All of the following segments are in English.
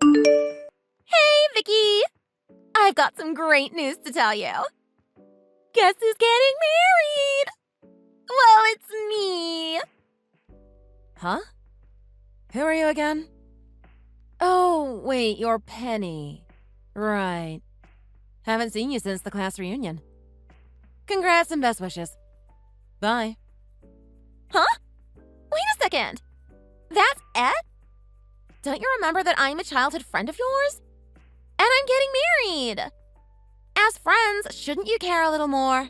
Hey, Vicky! I've got some great news to tell you. Guess who's getting married? Well, it's me. Huh? Who are you again? Oh, wait, you're Penny. Right. Haven't seen you since the class reunion. Congrats and best wishes. Bye. Huh? Wait a second. That's Ed? Don't you remember that I'm a childhood friend of yours? And I'm getting married. As friends, shouldn't you care a little more?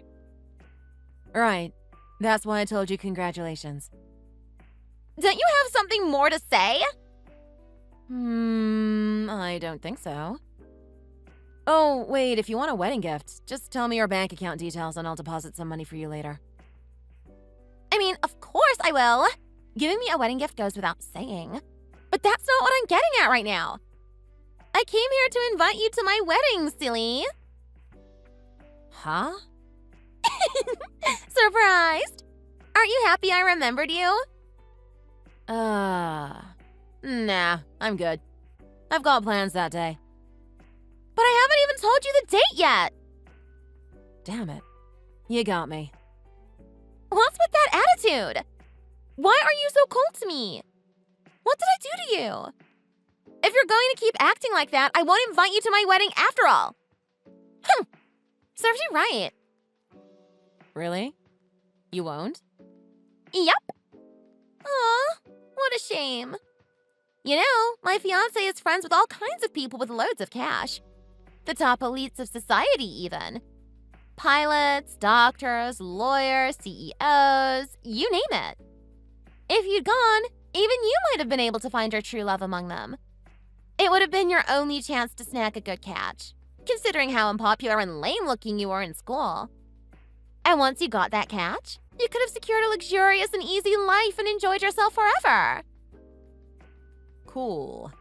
Right. That's why I told you congratulations. Don't you have something more to say? I don't think so. Oh, wait, if you want a wedding gift, just tell me your bank account details and I'll deposit some money for you later. I mean, of course I will. Giving me a wedding gift goes without saying. But that's not what I'm getting at right now. I came here to invite you to my wedding, silly. Huh? Surprised? Aren't you happy I remembered you? Nah, I'm good. I've got plans that day. But I haven't even told you the date yet. Damn it. You got me. What's with that attitude? Why are you so cold to me? What did I do to you? If you're going to keep acting like that, I won't invite you to my wedding after all. Serves you right. Really? You won't? Yep. Aw, what a shame. You know, my fiancé is friends with all kinds of people with loads of cash. The top elites of society, even. Pilots, doctors, lawyers, CEOs, you name it. If you'd gone, even you might have been able to find your true love among them. It would have been your only chance to snag a good catch, considering how unpopular and lame-looking you were in school. And once you got that catch, you could have secured a luxurious and easy life and enjoyed yourself forever. Cool.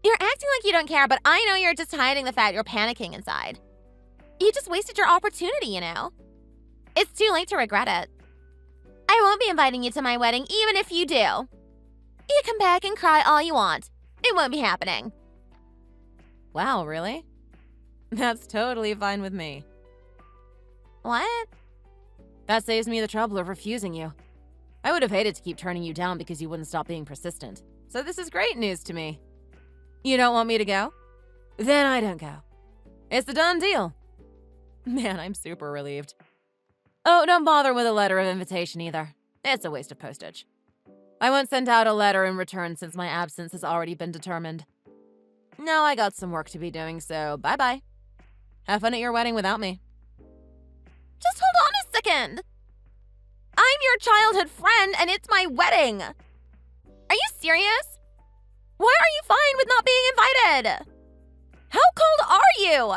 You're acting like you don't care, but I know you're just hiding the fact you're panicking inside. You just wasted your opportunity, you know. It's too late to regret it. I won't be inviting you to my wedding, even if you do. You come back and cry all you want. It won't be happening. Wow, really? That's totally fine with me. What? That saves me the trouble of refusing you. I would have hated to keep turning you down because you wouldn't stop being persistent. So this is great news to me. You don't want me to go? Then I don't go. It's a done deal. Man, I'm super relieved. Oh, don't bother with a letter of invitation either. It's a waste of postage. I won't send out a letter in return since my absence has already been determined. No, I got some work to be doing, so bye-bye. Have fun at your wedding without me. Just hold on a second. I'm your childhood friend and it's my wedding. Are you serious? Why are you fine with not being invited? How cold are you?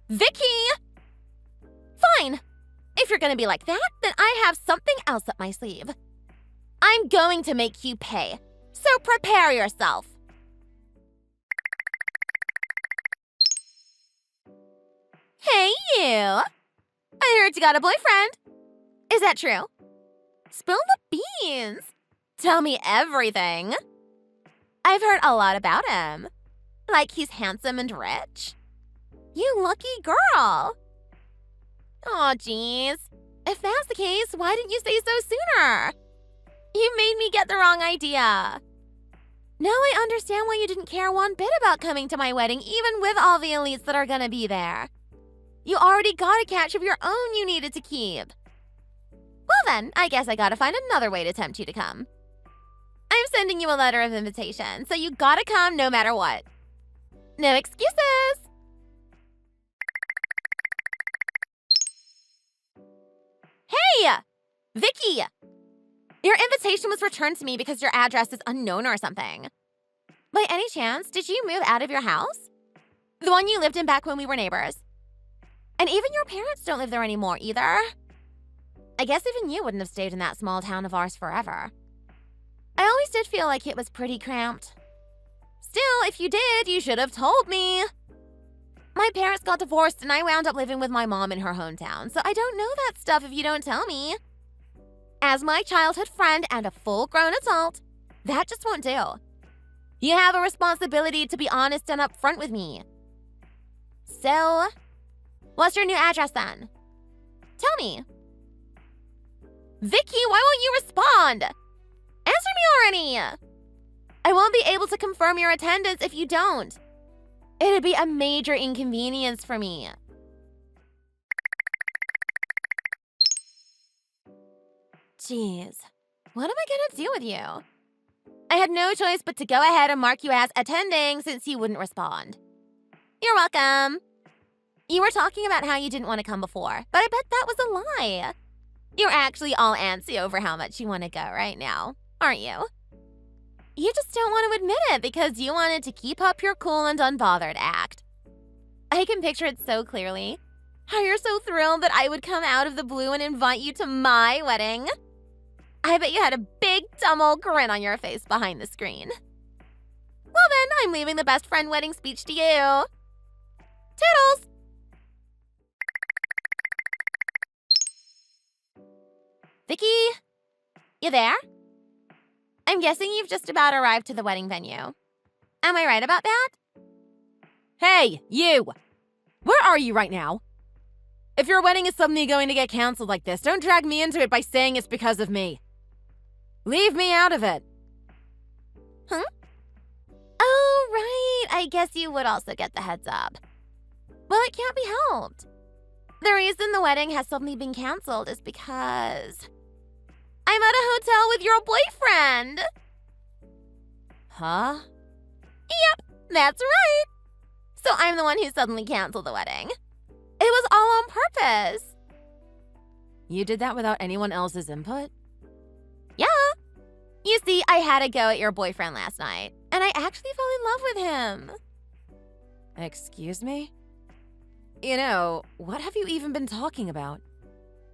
Vicky! Fine. If you're gonna be like that, then I have something else up my sleeve. I'm going to make you pay. So prepare yourself. Hey, you! I heard you got a boyfriend. Is that true? Spill the beans. Tell me everything. I've heard a lot about him. Like he's handsome and rich. You lucky girl. Aw, jeez. If that's the case, why didn't you say so sooner? You made me get the wrong idea. Now I understand why you didn't care one bit about coming to my wedding, even with all the elites that are gonna be there. You already got a catch of your own you needed to keep. Well then, I guess I gotta find another way to tempt you to come. I'm sending you a letter of invitation, so you gotta come no matter what. No excuses! Hey! Vicky! Your invitation was returned to me because your address is unknown or something. By any chance, did you move out of your house? The one you lived in back when we were neighbors. And even your parents don't live there anymore either. I guess even you wouldn't have stayed in that small town of ours forever. I always did feel like it was pretty cramped. Still, if you did, you should have told me. My parents got divorced and I wound up living with my mom in her hometown, so I don't know that stuff if you don't tell me. As my childhood friend and a full-grown adult, that just won't do. You have a responsibility to be honest and upfront with me. So, what's your new address then? Tell me. Vicky, why won't you respond? Answer me already! I won't be able to confirm your attendance if you don't. It'd be a major inconvenience for me. Jeez, what am I gonna do with you? I had no choice but to go ahead and mark you as attending since you wouldn't respond. You're welcome. You were talking about how you didn't want to come before, but I bet that was a lie. You're actually all antsy over how much you want to go right now, aren't you? You just don't want to admit it because you wanted to keep up your cool and unbothered act. I can picture it so clearly. How you're so thrilled that I would come out of the blue and invite you to my wedding. I bet you had a big, dumb old grin on your face behind the screen. Well then, I'm leaving the best friend wedding speech to you. Toodles! Vicky? You there? I'm guessing you've just about arrived to the wedding venue. Am I right about that? Hey, you! Where are you right now? If your wedding is suddenly going to get canceled like this, don't drag me into it by saying it's because of me. Leave me out of it. Huh? Oh, right. I guess you would also get the heads up. Well, it can't be helped. The reason the wedding has suddenly been canceled is because I'm at a hotel with your boyfriend. Huh? Yep, that's right. So I'm the one who suddenly canceled the wedding. It was all on purpose. You did that without anyone else's input? Yeah. You see, I had a go at your boyfriend last night, and I actually fell in love with him. Excuse me? You know, what have you even been talking about?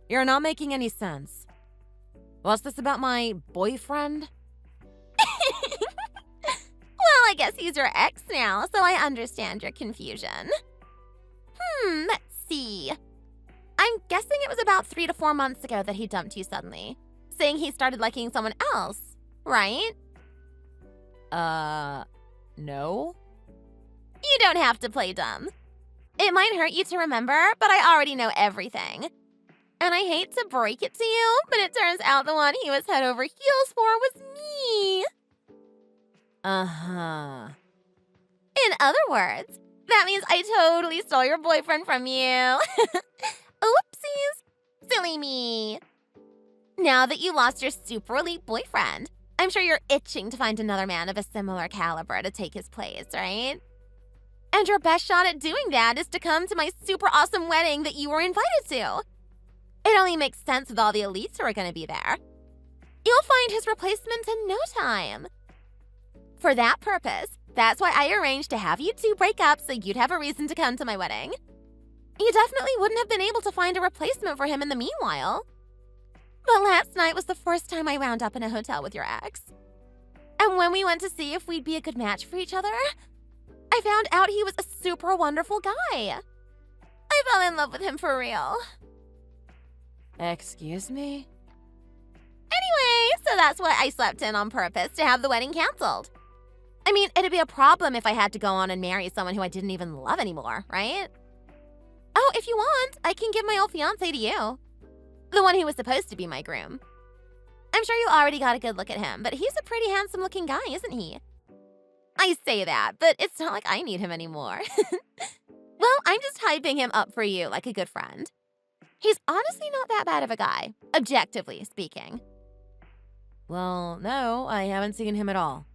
You're not making any sense. What's this about my boyfriend? Well, I guess he's your ex now, so I understand your confusion. Let's see. I'm guessing it was about 3 to 4 months ago that he dumped you suddenly, saying he started liking someone else, right? No? You don't have to play dumb. It might hurt you to remember, but I already know everything. And I hate to break it to you, but it turns out the one he was head over heels for was me. Uh-huh. In other words, that means I totally stole your boyfriend from you. Oopsies. Silly me. Now that you lost your super elite boyfriend, I'm sure you're itching to find another man of a similar caliber to take his place, right? And your best shot at doing that is to come to my super awesome wedding that you were invited to. It only makes sense with all the elites who are going to be there. You'll find his replacement in no time. For that purpose, that's why I arranged to have you two break up so you'd have a reason to come to my wedding. You definitely wouldn't have been able to find a replacement for him in the meanwhile. But last night was the first time I wound up in a hotel with your ex. And when we went to see if we'd be a good match for each other, I found out he was a super wonderful guy. I fell in love with him for real. Excuse me? Anyway, so that's why I slept in on purpose to have the wedding canceled. I mean, it'd be a problem if I had to go on and marry someone who I didn't even love anymore, right? Oh, if you want, I can give my old fiancé to you. The one who was supposed to be my groom. I'm sure you already got a good look at him, but he's a pretty handsome-looking guy, isn't he? I say that, but it's not like I need him anymore. Well, I'm just hyping him up for you like a good friend. He's honestly not that bad of a guy, objectively speaking. Well, no, I haven't seen him at all.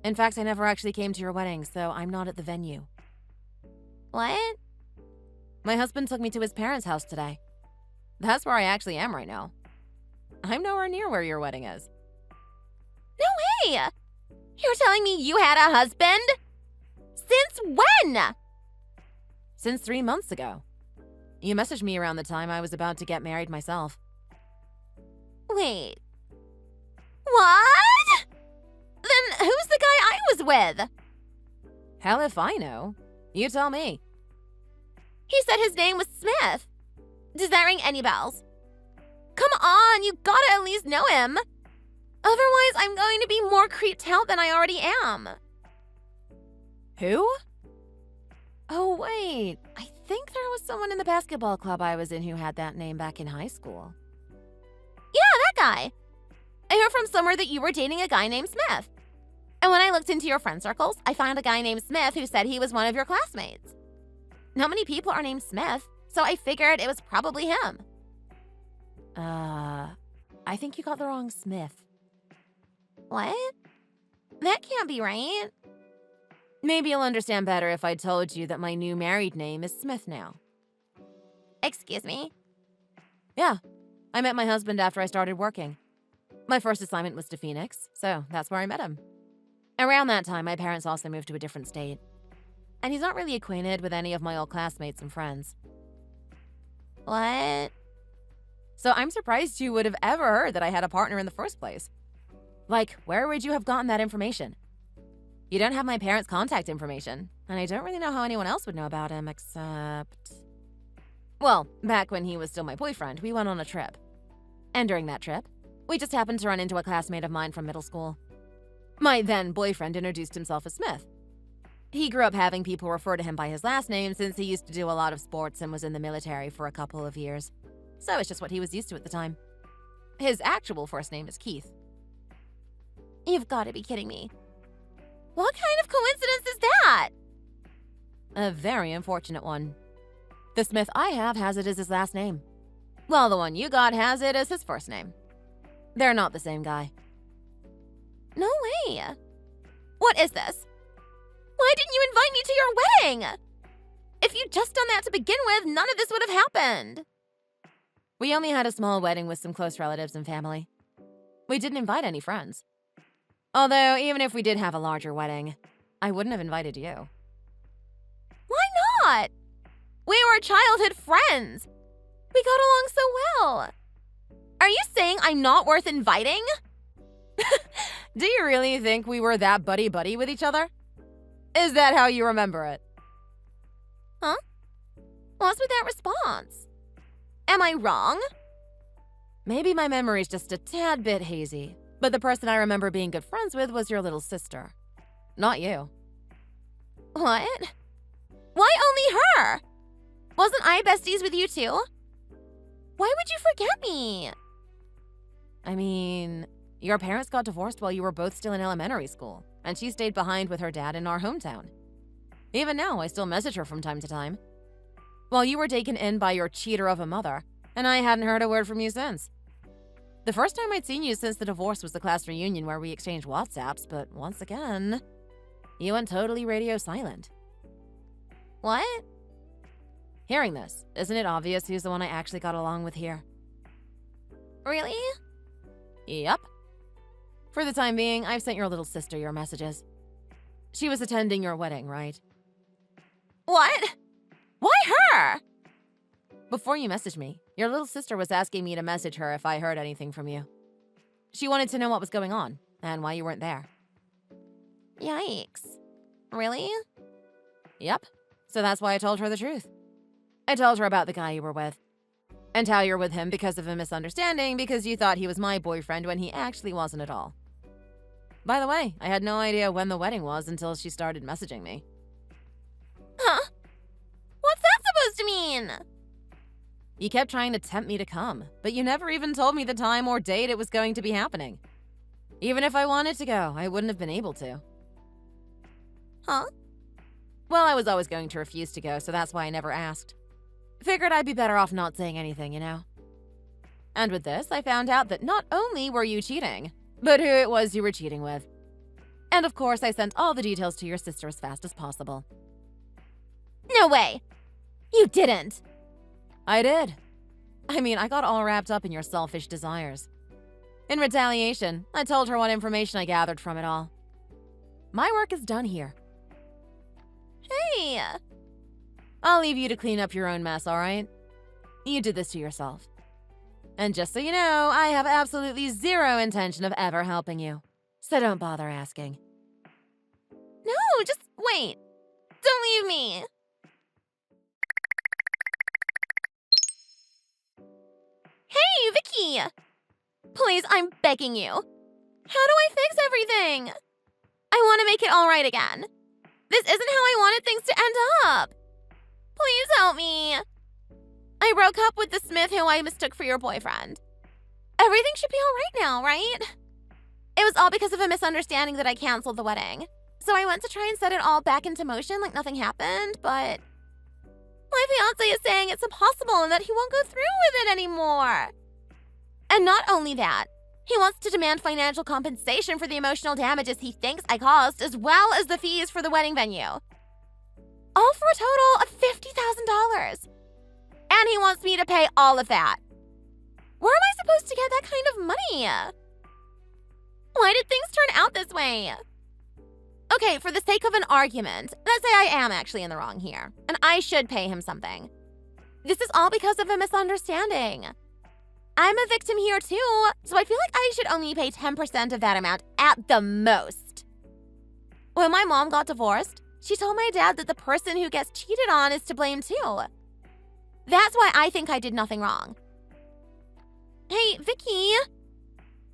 In fact, I never actually came to your wedding, so I'm not at the venue. What? My husband took me to his parents' house today. That's where I actually am right now. I'm nowhere near where your wedding is. No way! You're telling me you had a husband? Since when? Since 3 months ago. You messaged me around the time I was about to get married myself. Wait. What? Then who's the guy I was with? Hell if I know. You tell me. He said his name was Smith. Does that ring any bells? Come on, you gotta at least know him. Otherwise, I'm going to be more creeped out than I already am. Who? Oh, wait. I think there was someone in the basketball club I was in who had that name back in high school. Yeah, that guy. I heard from somewhere that you were dating a guy named Smith. And when I looked into your friend circles, I found a guy named Smith who said he was one of your classmates. Not many people are named Smith, so I figured it was probably him. I think you got the wrong Smith. What? That can't be right. Maybe you'll understand better if I told you that my new married name is Smith now. Excuse me? Yeah, I met my husband after I started working. My first assignment was to Phoenix, so that's where I met him. Around that time, my parents also moved to a different state. And he's not really acquainted with any of my old classmates and friends. What? So I'm surprised you would have ever heard that I had a partner in the first place. Like, where would you have gotten that information? You don't have my parents' contact information, and I don't really know how anyone else would know about him except... Well, back when he was still my boyfriend, we went on a trip. And during that trip, we just happened to run into a classmate of mine from middle school. My then boyfriend introduced himself as Smith. He grew up having people refer to him by his last name since he used to do a lot of sports and was in the military for a couple of years. So it's just what he was used to at the time. His actual first name is Keith. You've got to be kidding me. What kind of coincidence is that? A very unfortunate one. The Smith I have has it as his last name, while the one you got has it as his first name. They're not the same guy. No way. What is this? Why didn't you invite me to your wedding? If you'd just done that to begin with, none of this would have happened. We only had a small wedding with some close relatives and family. We didn't invite any friends. Although, even if we did have a larger wedding, I wouldn't have invited you. Why not? We were childhood friends. We got along so well. Are you saying I'm not worth inviting? Do you really think we were that buddy-buddy with each other? Is that how you remember it? Huh? What's with that response? Am I wrong? Maybe my memory's just a tad bit hazy, but the person I remember being good friends with was your little sister. Not you. What? Why only her? Wasn't I besties with you too? Why would you forget me? I mean, your parents got divorced while you were both still in elementary school, and she stayed behind with her dad in our hometown. Even now, I still message her from time to time. While you were taken in by your cheater of a mother, and I hadn't heard a word from you since. The first time I'd seen you since the divorce was the class reunion where we exchanged WhatsApps, but once again, you went totally radio silent. What? Hearing this, isn't it obvious who's the one I actually got along with here? Really? Yep. For the time being, I've sent your little sister your messages. She was attending your wedding, right? What? Why her? Before you messaged me, your little sister was asking me to message her if I heard anything from you. She wanted to know what was going on and why you weren't there. Yikes. Really? Yep. So that's why I told her the truth. I told her about the guy you were with. And how you're with him because of a misunderstanding because you thought he was my boyfriend when he actually wasn't at all. By the way, I had no idea when the wedding was until she started messaging me. Huh? What's that supposed to mean? You kept trying to tempt me to come, but you never even told me the time or date it was going to be happening. Even if I wanted to go, I wouldn't have been able to. Huh? Well, I was always going to refuse to go, so that's why I never asked. Figured I'd be better off not saying anything, you know? And with this, I found out that not only were you cheating, but who it was you were cheating with. And of course, I sent all the details to your sister as fast as possible. No way! You didn't! I did. I mean, I got all wrapped up in your selfish desires. In retaliation, I told her what information I gathered from it all. My work is done here. Hey! I'll leave you to clean up your own mess, all right? You did this to yourself. And just so you know, I have absolutely zero intention of ever helping you. So don't bother asking. No, just wait. Don't leave me. Hey, Vicky! Please, I'm begging you. How do I fix everything? I want to make it all right again. This isn't how I wanted things to end up. Please help me. I broke up with the Smith who I mistook for your boyfriend. Everything should be all right now, right? It was all because of a misunderstanding that I canceled the wedding. So I went to try and set it all back into motion like nothing happened, but my fiancé is saying it's impossible and that he won't go through with it anymore. And not only that, he wants to demand financial compensation for the emotional damages he thinks I caused, as well as the fees for the wedding venue. All for a total of $50,000. And he wants me to pay all of that. Where am I supposed to get that kind of money? Why did things turn out this way? Okay, for the sake of an argument, let's say I am actually in the wrong here, and I should pay him something. This is all because of a misunderstanding. I'm a victim here too, so I feel like I should only pay 10% of that amount at the most. When my mom got divorced, she told my dad that the person who gets cheated on is to blame too. That's why I think I did nothing wrong. Hey, Vicky,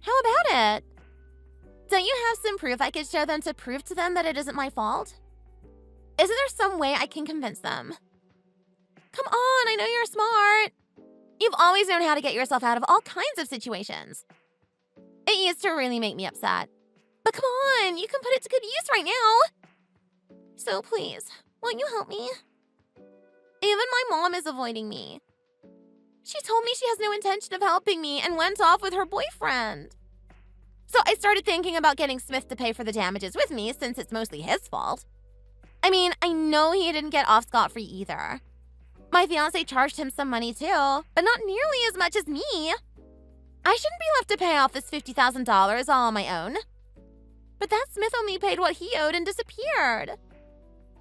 how about it? Don't you have some proof I could show them to prove to them that it isn't my fault? Isn't there some way I can convince them? Come on, I know you're smart. You've always known how to get yourself out of all kinds of situations. It used to really make me upset. But come on, you can put it to good use right now. So please, won't you help me? Even my mom is avoiding me. She told me she has no intention of helping me and went off with her boyfriend. So I started thinking about getting Smith to pay for the damages with me since it's mostly his fault. I mean, I know he didn't get off scot-free either. My fiancé charged him some money too, but not nearly as much as me. I shouldn't be left to pay off this $50,000 all on my own. But that Smith only paid what he owed and disappeared.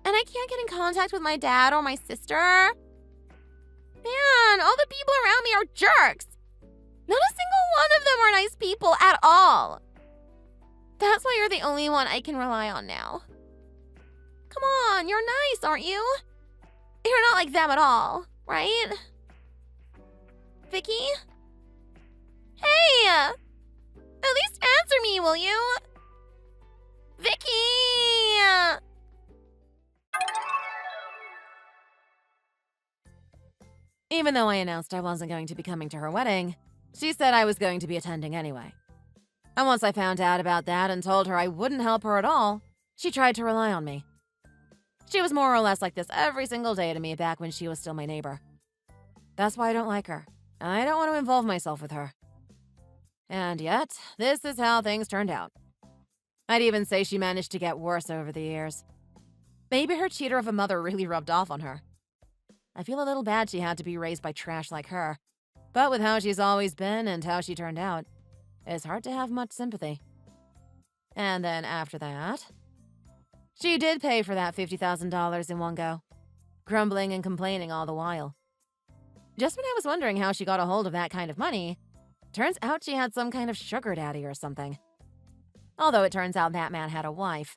And I can't get in contact with my dad or my sister. Man, all the people around me are jerks. Not a single one of them are nice people at all. That's why you're the only one I can rely on now. Come on, you're nice, aren't you? You're not like them at all, right? Vicky? Hey! At least answer me, will you? Vicky! Even though I announced I wasn't going to be coming to her wedding, she said I was going to be attending anyway. And once I found out about that and told her I wouldn't help her at all, she tried to rely on me. She was more or less like this every single day to me back when she was still my neighbor. That's why I don't like her, and I don't want to involve myself with her. And yet, this is how things turned out. I'd even say she managed to get worse over the years. Maybe her cheater of a mother really rubbed off on her. I feel a little bad she had to be raised by trash like her. But with how she's always been and how she turned out, it's hard to have much sympathy. And then after that, she did pay for that $50,000 in one go, grumbling and complaining all the while. Just when I was wondering how she got a hold of that kind of money, turns out she had some kind of sugar daddy or something. Although it turns out that man had a wife.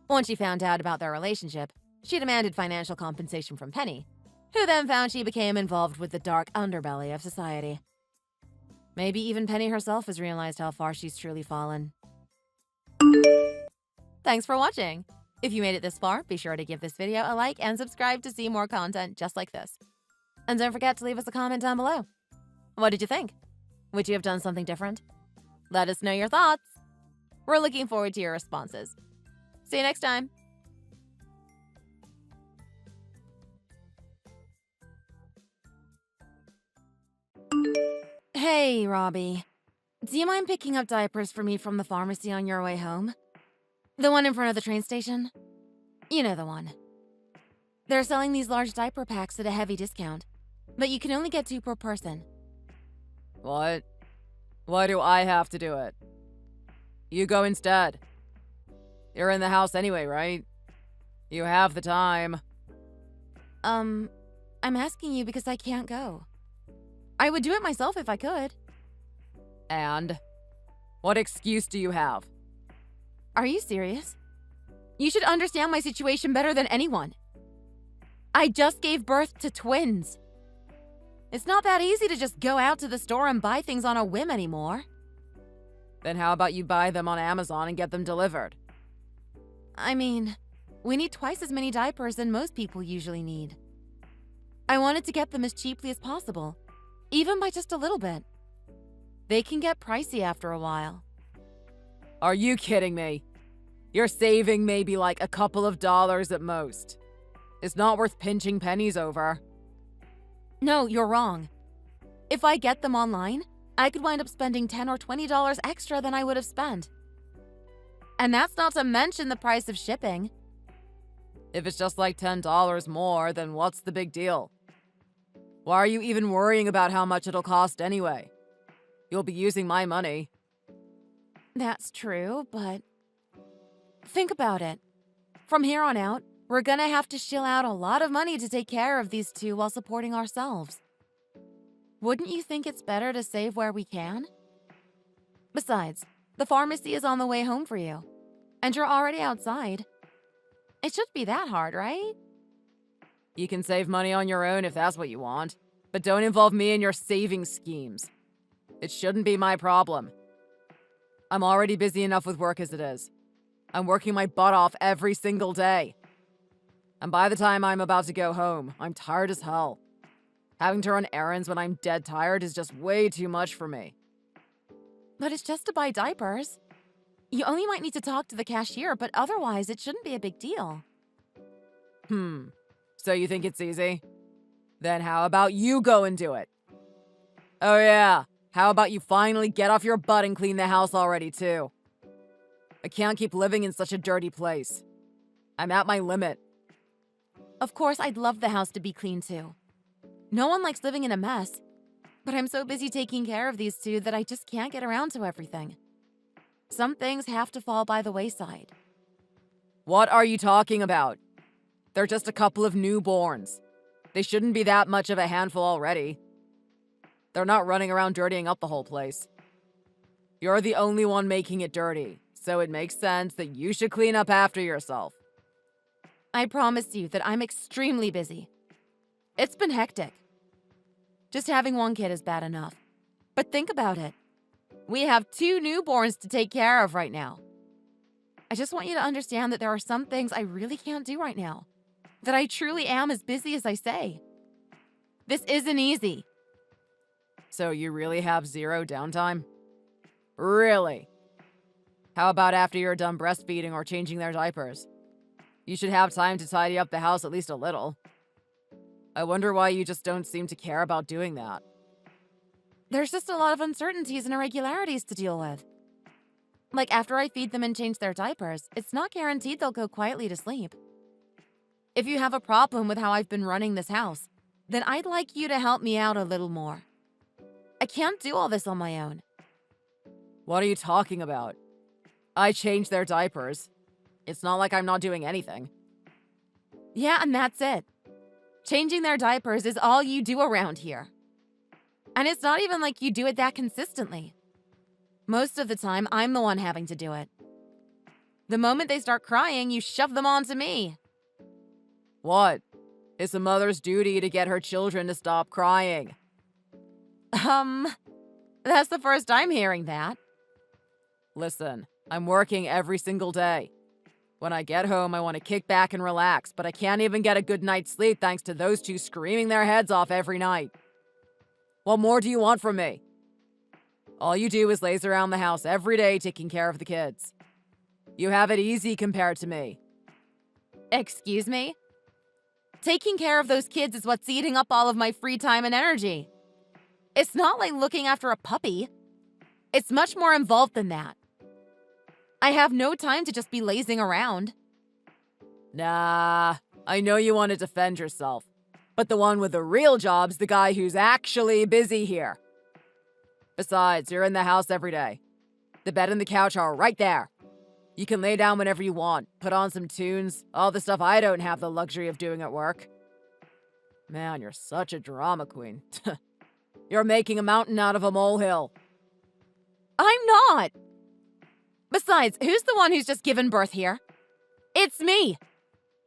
Once she found out about their relationship, she demanded financial compensation from Penny, who then found she became involved with the dark underbelly of society. Maybe even Penny herself has realized how far she's truly fallen. Thanks for watching. If you made it this far, be sure to give this video a like and subscribe to see more content just like this. And don't forget to leave us a comment down below. What did you think? Would you have done something different? Let us know your thoughts. We're looking forward to your responses. See you next time. Hey, Robbie. Do you mind picking up diapers for me from the pharmacy on your way home? The one in front of the train station? You know the one. They're selling these large diaper packs at a heavy discount, but you can only get 2 per person. What? Why do I have to do it? You go instead. You're in the house anyway, right? You have the time. I'm asking you because I can't go. I would do it myself if I could. And? What excuse do you have? Are you serious? You should understand my situation better than anyone. I just gave birth to twins. It's not that easy to just go out to the store and buy things on a whim anymore. Then how about you buy them on Amazon and get them delivered? I mean, we need twice as many diapers than most people usually need. I wanted to get them as cheaply as possible, even by just a little bit. They can get pricey after a while. Are you kidding me? You're saving maybe like a couple of dollars at most. It's not worth pinching pennies over. No, you're wrong. If I get them online, I could wind up spending $10 or $20 extra than I would have spent. And that's not to mention the price of shipping. If it's just like $10 more, then what's the big deal? Why are you even worrying about how much it'll cost anyway? You'll be using my money. That's true, but think about it. From here on out, we're gonna have to shell out a lot of money to take care of these two while supporting ourselves. Wouldn't you think it's better to save where we can? Besides, the pharmacy is on the way home for you, and you're already outside. It shouldn't be that hard, right? You can save money on your own if that's what you want, but don't involve me in your saving schemes. It shouldn't be my problem. I'm already busy enough with work as it is. I'm working my butt off every single day. And by the time I'm about to go home, I'm tired as hell. Having to run errands when I'm dead tired is just way too much for me. But it's just to buy diapers. You only might need to talk to the cashier, but otherwise it shouldn't be a big deal. So you think it's easy? Then how about you go and do it? Oh yeah, how about you finally get off your butt and clean the house already too? I can't keep living in such a dirty place. I'm at my limit. Of course, I'd love the house to be clean too. No one likes living in a mess, but I'm so busy taking care of these two that I just can't get around to everything. Some things have to fall by the wayside. What are you talking about? They're just a couple of newborns. They shouldn't be that much of a handful already. They're not running around dirtying up the whole place. You're the only one making it dirty, so it makes sense that you should clean up after yourself. I promise you that I'm extremely busy. It's been hectic. Just having one kid is bad enough. But think about it. We have 2 newborns to take care of right now. I just want you to understand that there are some things I really can't do right now. That I truly am as busy as I say. This isn't easy. So you really have 0 downtime? Really? How about after you're done breastfeeding or changing their diapers? You should have time to tidy up the house at least a little. I wonder why you just don't seem to care about doing that. There's just a lot of uncertainties and irregularities to deal with. Like after I feed them and change their diapers, it's not guaranteed they'll go quietly to sleep. If you have a problem with how I've been running this house, then I'd like you to help me out a little more. I can't do all this on my own. What are you talking about? I changed their diapers. It's not like I'm not doing anything. Yeah, and that's it. Changing their diapers is all you do around here. And it's not even like you do it that consistently. Most of the time, I'm the one having to do it. The moment they start crying, you shove them onto me. What? It's a mother's duty to get her children to stop crying. That's the first I'm hearing that. Listen, I'm working every single day. When I get home, I want to kick back and relax, but I can't even get a good night's sleep thanks to those 2 screaming their heads off every night. What more do you want from me? All you do is laze around the house every day taking care of the kids. You have it easy compared to me. Excuse me? Taking care of those kids is what's eating up all of my free time and energy. It's not like looking after a puppy. It's much more involved than that. I have no time to just be lazing around. Nah, I know you want to defend yourself, but the one with the real job's the guy who's actually busy here. Besides, you're in the house every day. The bed and the couch are right there. You can lay down whenever you want, put on some tunes, all the stuff I don't have the luxury of doing at work. Man, you're such a drama queen. You're making a mountain out of a molehill. I'm not! Besides, who's the one who's just given birth here? It's me!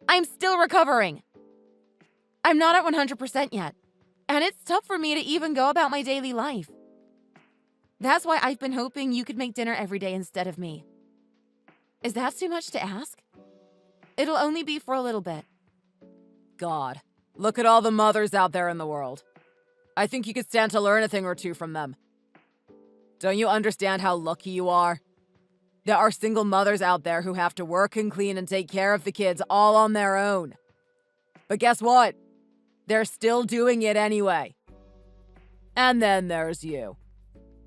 I'm still recovering. I'm not at 100% yet, and it's tough for me to even go about my daily life. That's why I've been hoping you could make dinner every day instead of me. Is that too much to ask? It'll only be for a little bit. God, look at all the mothers out there in the world. I think you could stand to learn a thing or two from them. Don't you understand how lucky you are? There are single mothers out there who have to work and clean and take care of the kids all on their own. But guess what? They're still doing it anyway. And then there's you.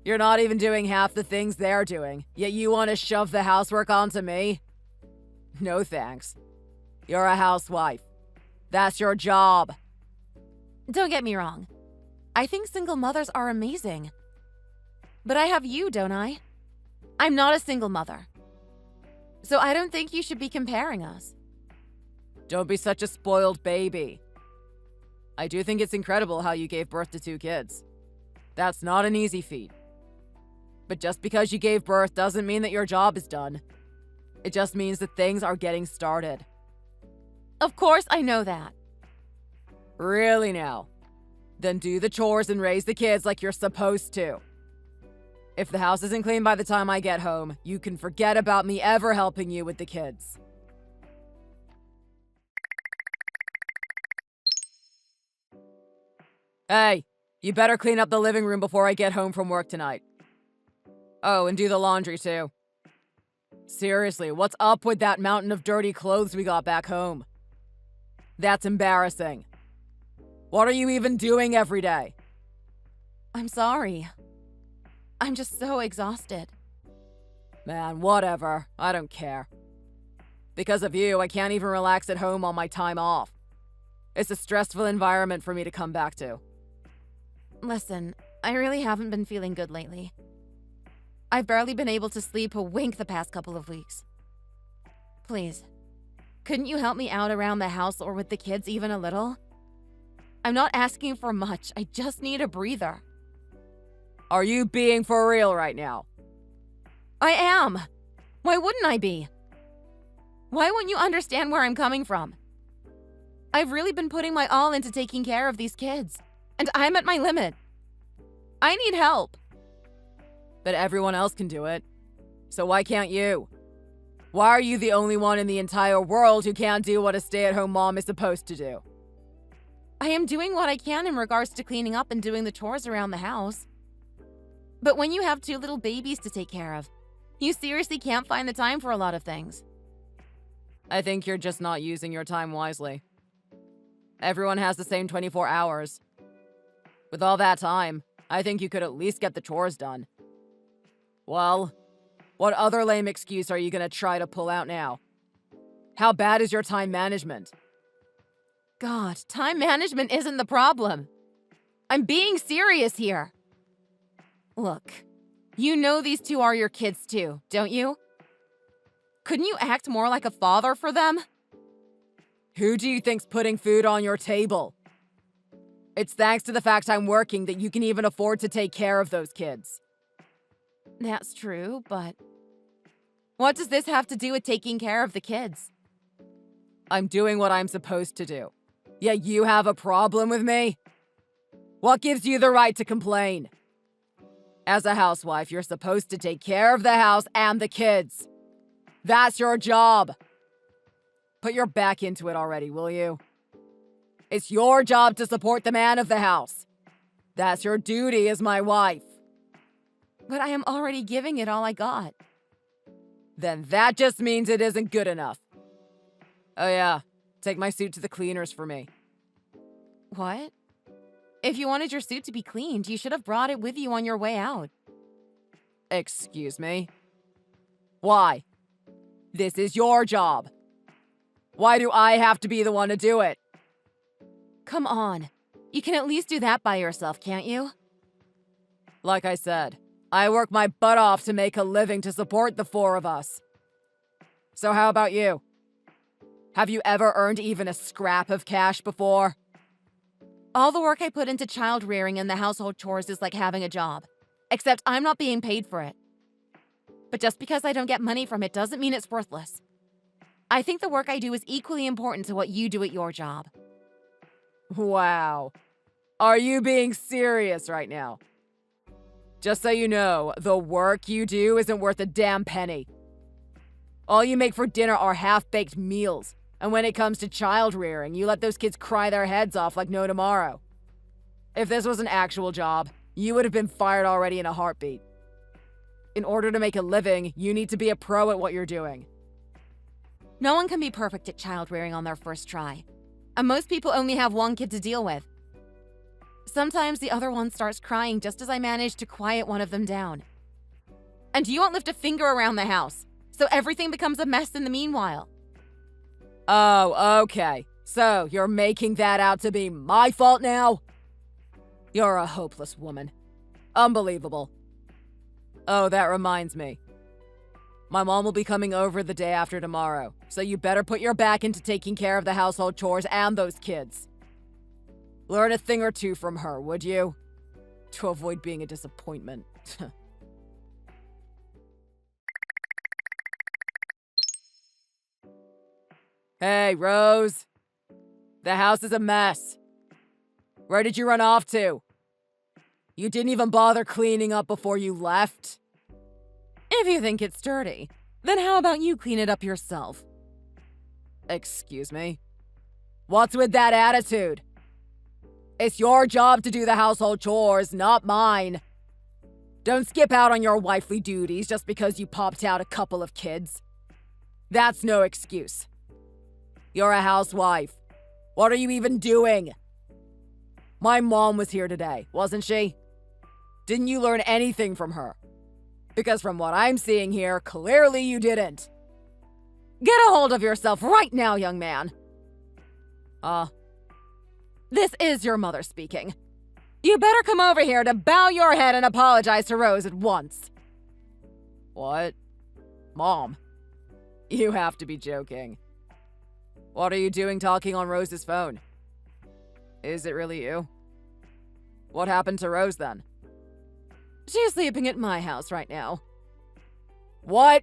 You're not even doing half the things they're doing, yet you want to shove the housework onto me? No thanks. You're a housewife. That's your job. Don't get me wrong. I think single mothers are amazing. But I have you, don't I? I'm not a single mother. So I don't think you should be comparing us. Don't be such a spoiled baby. I do think it's incredible how you gave birth to 2 kids. That's not an easy feat. But just because you gave birth doesn't mean that your job is done. It just means that things are getting started. Of course I know that. Really now? Then do the chores and raise the kids like you're supposed to. If the house isn't clean by the time I get home, you can forget about me ever helping you with the kids. Hey, you better clean up the living room before I get home from work tonight. Oh, and do the laundry too. Seriously, what's up with that mountain of dirty clothes we got back home? That's embarrassing. What are you even doing every day? I'm sorry. I'm just so exhausted. Man, whatever. I don't care. Because of you, I can't even relax at home on my time off. It's a stressful environment for me to come back to. Listen, I really haven't been feeling good lately. I've barely been able to sleep a wink the past couple of weeks. Please, couldn't you help me out around the house or with the kids even a little? I'm not asking for much. I just need a breather. Are you being for real right now? I am. Why wouldn't I be? Why won't you understand where I'm coming from? I've really been putting my all into taking care of these kids, and I'm at my limit. I need help. But everyone else can do it. So why can't you? Why are you the only one in the entire world who can't do what a stay-at-home mom is supposed to do? I am doing what I can in regards to cleaning up and doing the chores around the house. But when you have 2 little babies to take care of, you seriously can't find the time for a lot of things. I think you're just not using your time wisely. Everyone has the same 24 hours. With all that time, I think you could at least get the chores done. Well, what other lame excuse are you gonna try to pull out now? How bad is your time management? God, time management isn't the problem. I'm being serious here. Look, you know these 2 are your kids too, don't you? Couldn't you act more like a father for them? Who do you think's putting food on your table? It's thanks to the fact I'm working that you can even afford to take care of those kids. That's true, but what does this have to do with taking care of the kids? I'm doing what I'm supposed to do. Yet you have a problem with me? What gives you the right to complain? As a housewife, you're supposed to take care of the house and the kids. That's your job. Put your back into it already, will you? It's your job to support the man of the house. That's your duty as my wife. But I am already giving it all I got. Then that just means it isn't good enough. Oh yeah, take my suit to the cleaners for me. What? If you wanted your suit to be cleaned, you should have brought it with you on your way out. Excuse me? Why? This is your job. Why do I have to be the one to do it? Come on. You can at least do that by yourself, can't you? Like I said, I work my butt off to make a living to support the 4 of us. So how about you? Have you ever earned even a scrap of cash before? All the work I put into child rearing and the household chores is like having a job. Except I'm not being paid for it. But just because I don't get money from it doesn't mean it's worthless. I think the work I do is equally important to what you do at your job. Wow. Are you being serious right now? Just so you know, the work you do isn't worth a damn penny. All you make for dinner are half-baked meals, and when it comes to child rearing, you let those kids cry their heads off like no tomorrow. If this was an actual job, you would have been fired already in a heartbeat. In order to make a living, you need to be a pro at what you're doing. No one can be perfect at child rearing on their first try, and most people only have one kid to deal with. Sometimes the other one starts crying just as I manage to quiet one of them down. And you won't lift a finger around the house, so everything becomes a mess in the meanwhile. Oh, okay. So, you're making that out to be my fault now? You're a hopeless woman. Unbelievable. Oh, that reminds me. My mom will be coming over the day after tomorrow, so you better put your back into taking care of the household chores and those kids. Learn a thing or two from her, would you? To avoid being a disappointment. Hey, Rose. The house is a mess. Where did you run off to? You didn't even bother cleaning up before you left? If you think it's dirty, then how about you clean it up yourself? Excuse me? What's with that attitude? It's your job to do the household chores, not mine. Don't skip out on your wifely duties just because you popped out a couple of kids. That's no excuse. You're a housewife. What are you even doing? My mom was here today, wasn't she? Didn't you learn anything from her? Because from what I'm seeing here, clearly you didn't. Get a hold of yourself right now, young man. This is your mother speaking. You better come over here to bow your head and apologize to Rose at once. What? Mom? You have to be joking. What are you doing talking on Rose's phone? Is it really you? What happened to Rose then? She's sleeping at my house right now. What?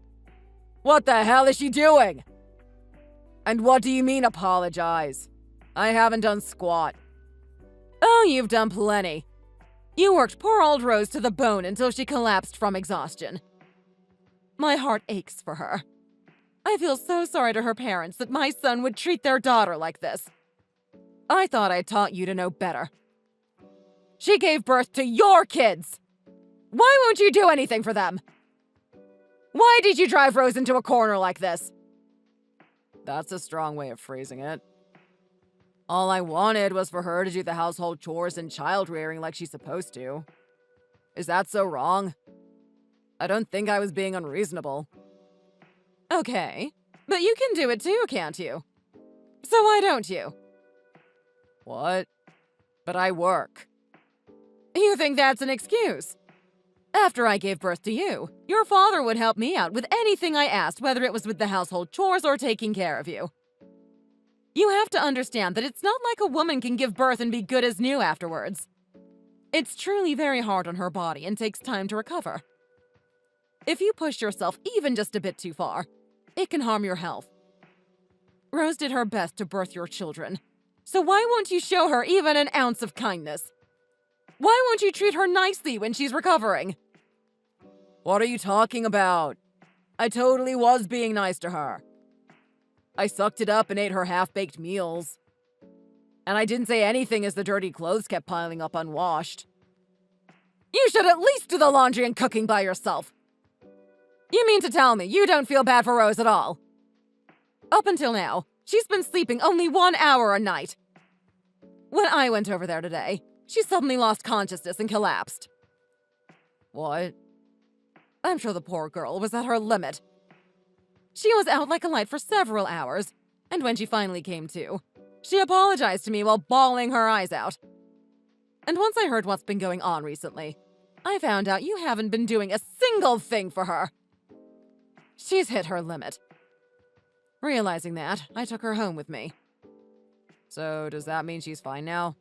What the hell is she doing? And what do you mean apologize? I haven't done squat. Oh, you've done plenty. You worked poor old Rose to the bone until she collapsed from exhaustion. My heart aches for her. I feel so sorry to her parents that my son would treat their daughter like this. I thought I taught you to know better. She gave birth to your kids. Why won't you do anything for them? Why did you drive Rose into a corner like this? That's a strong way of phrasing it. All I wanted was for her to do the household chores and child rearing like she's supposed to. Is that so wrong? I don't think I was being unreasonable. Okay, but you can do it too, can't you? So why don't you? What? But I work. You think that's an excuse? After I gave birth to you, your father would help me out with anything I asked, whether it was with the household chores or taking care of you. You have to understand that it's not like a woman can give birth and be good as new afterwards. It's truly very hard on her body and takes time to recover. If you push yourself even just a bit too far, it can harm your health. Rose did her best to birth your children, so why won't you show her even an ounce of kindness? Why won't you treat her nicely when she's recovering? What are you talking about? I totally was being nice to her. I sucked it up and ate her half-baked meals. And I didn't say anything as the dirty clothes kept piling up unwashed. You should at least do the laundry and cooking by yourself. You mean to tell me you don't feel bad for Rose at all? Up until now, she's been sleeping only 1 hour a night. When I went over there today, she suddenly lost consciousness and collapsed. What? I'm sure the poor girl was at her limit. She was out like a light for several hours, and when she finally came to, she apologized to me while bawling her eyes out. And once I heard what's been going on recently, I found out you haven't been doing a single thing for her. She's hit her limit. Realizing that, I took her home with me. So, does that mean she's fine now?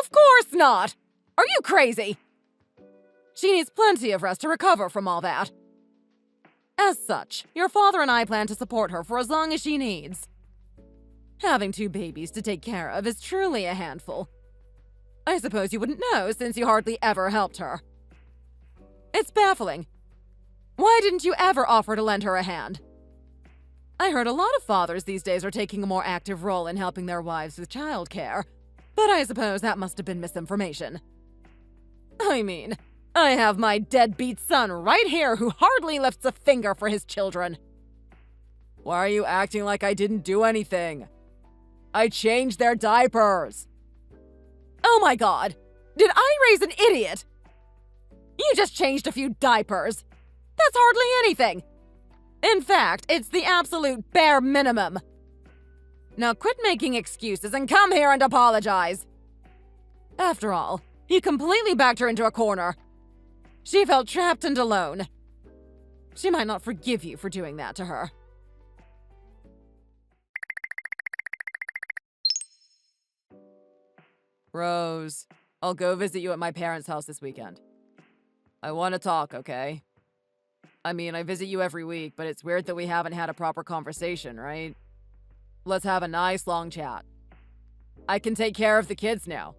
Of course not! Are you crazy? She needs plenty of rest to recover from all that. As such, your father and I plan to support her for as long as she needs. Having 2 babies to take care of is truly a handful. I suppose you wouldn't know since you hardly ever helped her. It's baffling. Why didn't you ever offer to lend her a hand? I heard a lot of fathers these days are taking a more active role in helping their wives with childcare, but I suppose that must have been misinformation. I mean, I have my deadbeat son right here who hardly lifts a finger for his children. Why are you acting like I didn't do anything? I changed their diapers. Oh my god! Did I raise an idiot? You just changed a few diapers. That's hardly anything. In fact, it's the absolute bare minimum. Now quit making excuses and come here and apologize. After all, you completely backed her into a corner. She felt trapped and alone. She might not forgive you for doing that to her. Rose, I'll go visit you at my parents' house this weekend. I want to talk, okay? I mean, I visit you every week, but it's weird that we haven't had a proper conversation, right? Let's have a nice long chat. I can take care of the kids now.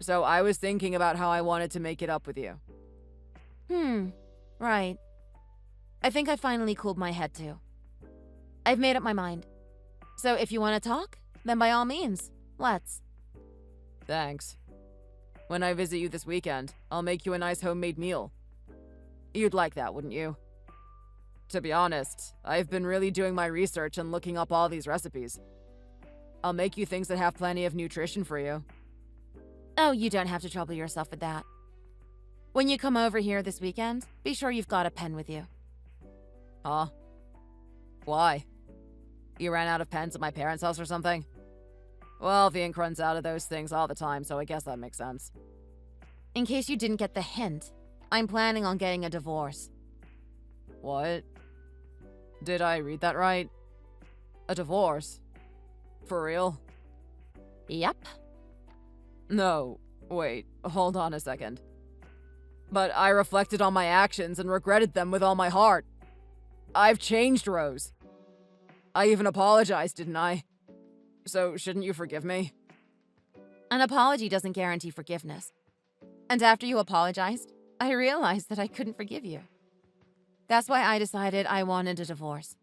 So I was thinking about how I wanted to make it up with you. Right. I think I finally cooled my head too. I've made up my mind. So if you want to talk, then by all means, let's. Thanks. When I visit you this weekend, I'll make you a nice homemade meal. You'd like that, wouldn't you? To be honest, I've been really doing my research and looking up all these recipes. I'll make you things that have plenty of nutrition for you. Oh, you don't have to trouble yourself with that. When you come over here this weekend, be sure you've got a pen with you. Huh? Why? You ran out of pens at my parents' house or something? Well, the ink runs out of those things all the time, so I guess that makes sense. In case you didn't get the hint, I'm planning on getting a divorce. What? Did I read that right? A divorce? For real? Yep. No, wait, hold on a second. But I reflected on my actions and regretted them with all my heart. I've changed, Rose. I even apologized, didn't I? So shouldn't you forgive me? An apology doesn't guarantee forgiveness. And after you apologized, I realized that I couldn't forgive you. That's why I decided I wanted a divorce.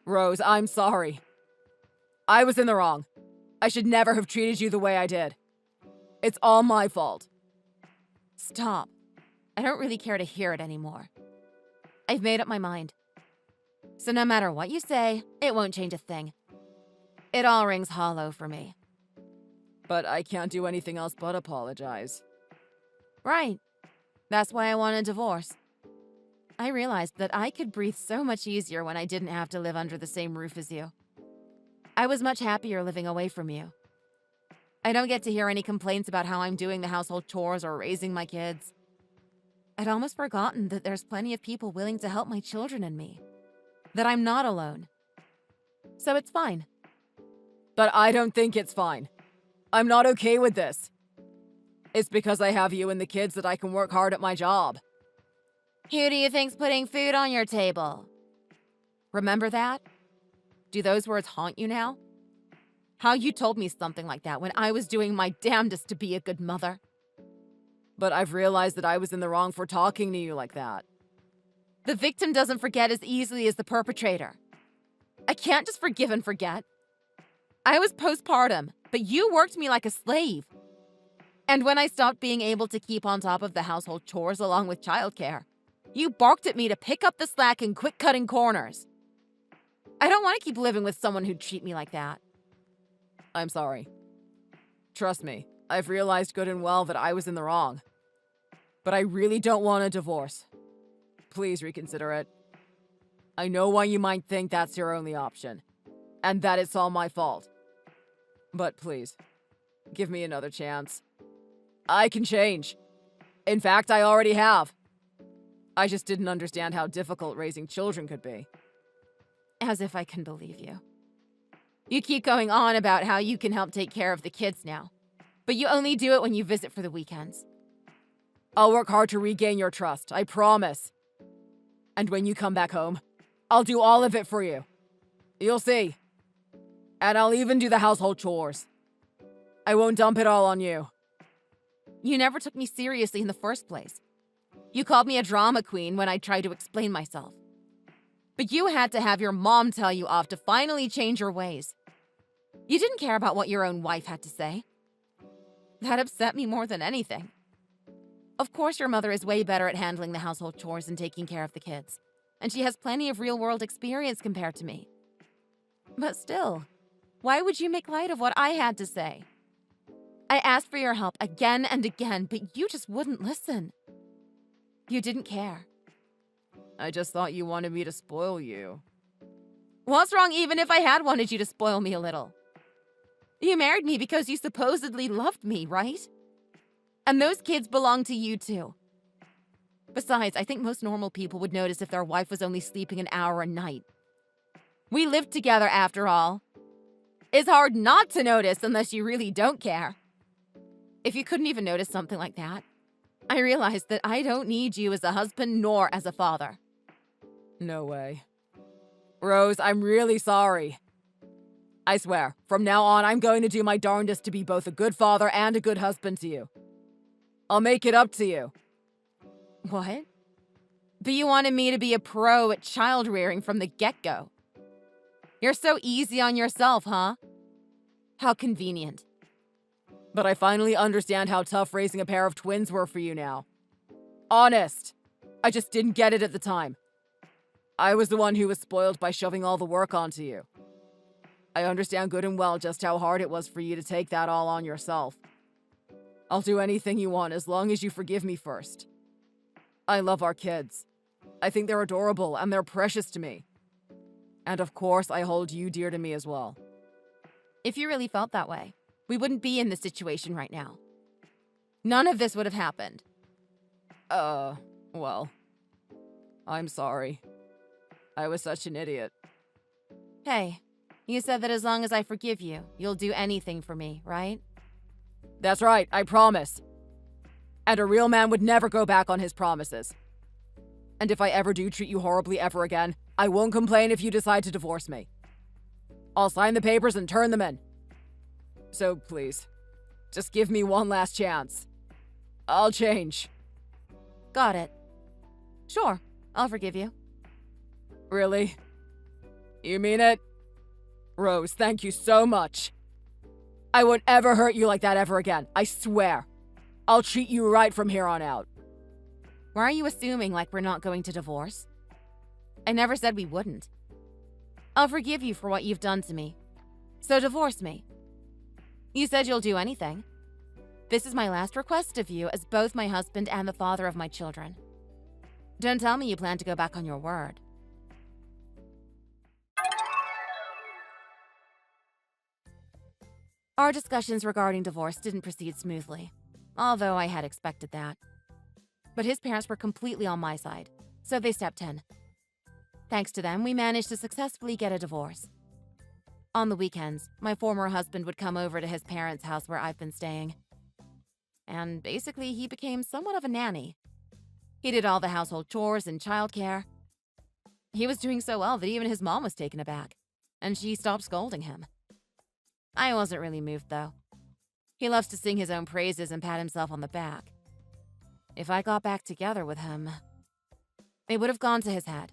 Rose, I'm sorry. I was in the wrong. I should never have treated you the way I did. It's all my fault. Stop. I don't really care to hear it anymore. I've made up my mind. So no matter what you say, it won't change a thing. It all rings hollow for me. But I can't do anything else but apologize. Right. That's why I want a divorce. I realized that I could breathe so much easier when I didn't have to live under the same roof as you. I was much happier living away from you. I don't get to hear any complaints about how I'm doing the household chores or raising my kids. I'd almost forgotten that there's plenty of people willing to help my children and me. That I'm not alone. So it's fine. But I don't think it's fine. I'm not okay with this. It's because I have you and the kids that I can work hard at my job. Who do you think's putting food on your table? Remember that? Do those words haunt you now? How you told me something like that when I was doing my damnedest to be a good mother. But I've realized that I was in the wrong for talking to you like that. The victim doesn't forget as easily as the perpetrator. I can't just forgive and forget. I was postpartum, but you worked me like a slave. And when I stopped being able to keep on top of the household chores along with childcare, you barked at me to pick up the slack and quit cutting corners. I don't want to keep living with someone who'd treat me like that. I'm sorry. Trust me, I've realized good and well that I was in the wrong. But I really don't want a divorce. Please reconsider it. I know why you might think that's your only option, and that it's all my fault. But please, give me another chance. I can change. In fact, I already have. I just didn't understand how difficult raising children could be. As if I can believe you. You keep going on about how you can help take care of the kids now, but you only do it when you visit for the weekends. I'll work hard to regain your trust, I promise. And when you come back home, I'll do all of it for you. You'll see. And I'll even do the household chores. I won't dump it all on you. You never took me seriously in the first place. You called me a drama queen when I tried to explain myself. But you had to have your mom tell you off to finally change your ways. You didn't care about what your own wife had to say. That upset me more than anything. Of course, your mother is way better at handling the household chores and taking care of the kids, and she has plenty of real-world experience compared to me. But still, why would you make light of what I had to say? I asked for your help again and again, but you just wouldn't listen. You didn't care. I just thought you wanted me to spoil you. What's wrong even if I had wanted you to spoil me a little? You married me because you supposedly loved me, right? And those kids belong to you too. Besides, I think most normal people would notice if their wife was only sleeping an hour a night. We lived together after all. It's hard not to notice unless you really don't care. If you couldn't even notice something like that, I realized that I don't need you as a husband nor as a father. No way. Rose, I'm really sorry. I swear, from now on, I'm going to do my darndest to be both a good father and a good husband to you. I'll make it up to you. What? But you wanted me to be a pro at child rearing from the get-go. You're so easy on yourself, huh? How convenient. But I finally understand how tough raising a pair of twins were for you now. Honest. I just didn't get it at the time. I was the one who was spoiled by shoving all the work onto you. I understand good and well just how hard it was for you to take that all on yourself. I'll do anything you want as long as you forgive me first. I love our kids. I think they're adorable and they're precious to me. And of course, I hold you dear to me as well. If you really felt that way, we wouldn't be in this situation right now. None of this would have happened. Well, I'm sorry. I was such an idiot. Hey, you said that as long as I forgive you, you'll do anything for me, right? That's right, I promise. And a real man would never go back on his promises. And if I ever do treat you horribly ever again, I won't complain if you decide to divorce me. I'll sign the papers and turn them in. So please, just give me one last chance. I'll change. Got it. Sure, I'll forgive you. Really? You mean it? Rose, thank you so much. I won't ever hurt you like that ever again, I swear. I'll treat you right from here on out. Why are you assuming like we're not going to divorce? I never said we wouldn't. I'll forgive you for what you've done to me. So divorce me. You said you'll do anything. This is my last request of you as both my husband and the father of my children. Don't tell me you plan to go back on your word. Our discussions regarding divorce didn't proceed smoothly, although I had expected that. But his parents were completely on my side, so they stepped in. Thanks to them, we managed to successfully get a divorce. On the weekends, my former husband would come over to his parents' house where I've been staying. And basically, he became somewhat of a nanny. He did all the household chores and childcare. He was doing so well that even his mom was taken aback, and she stopped scolding him. I wasn't really moved, though. He loves to sing his own praises and pat himself on the back. If I got back together with him, it would have gone to his head,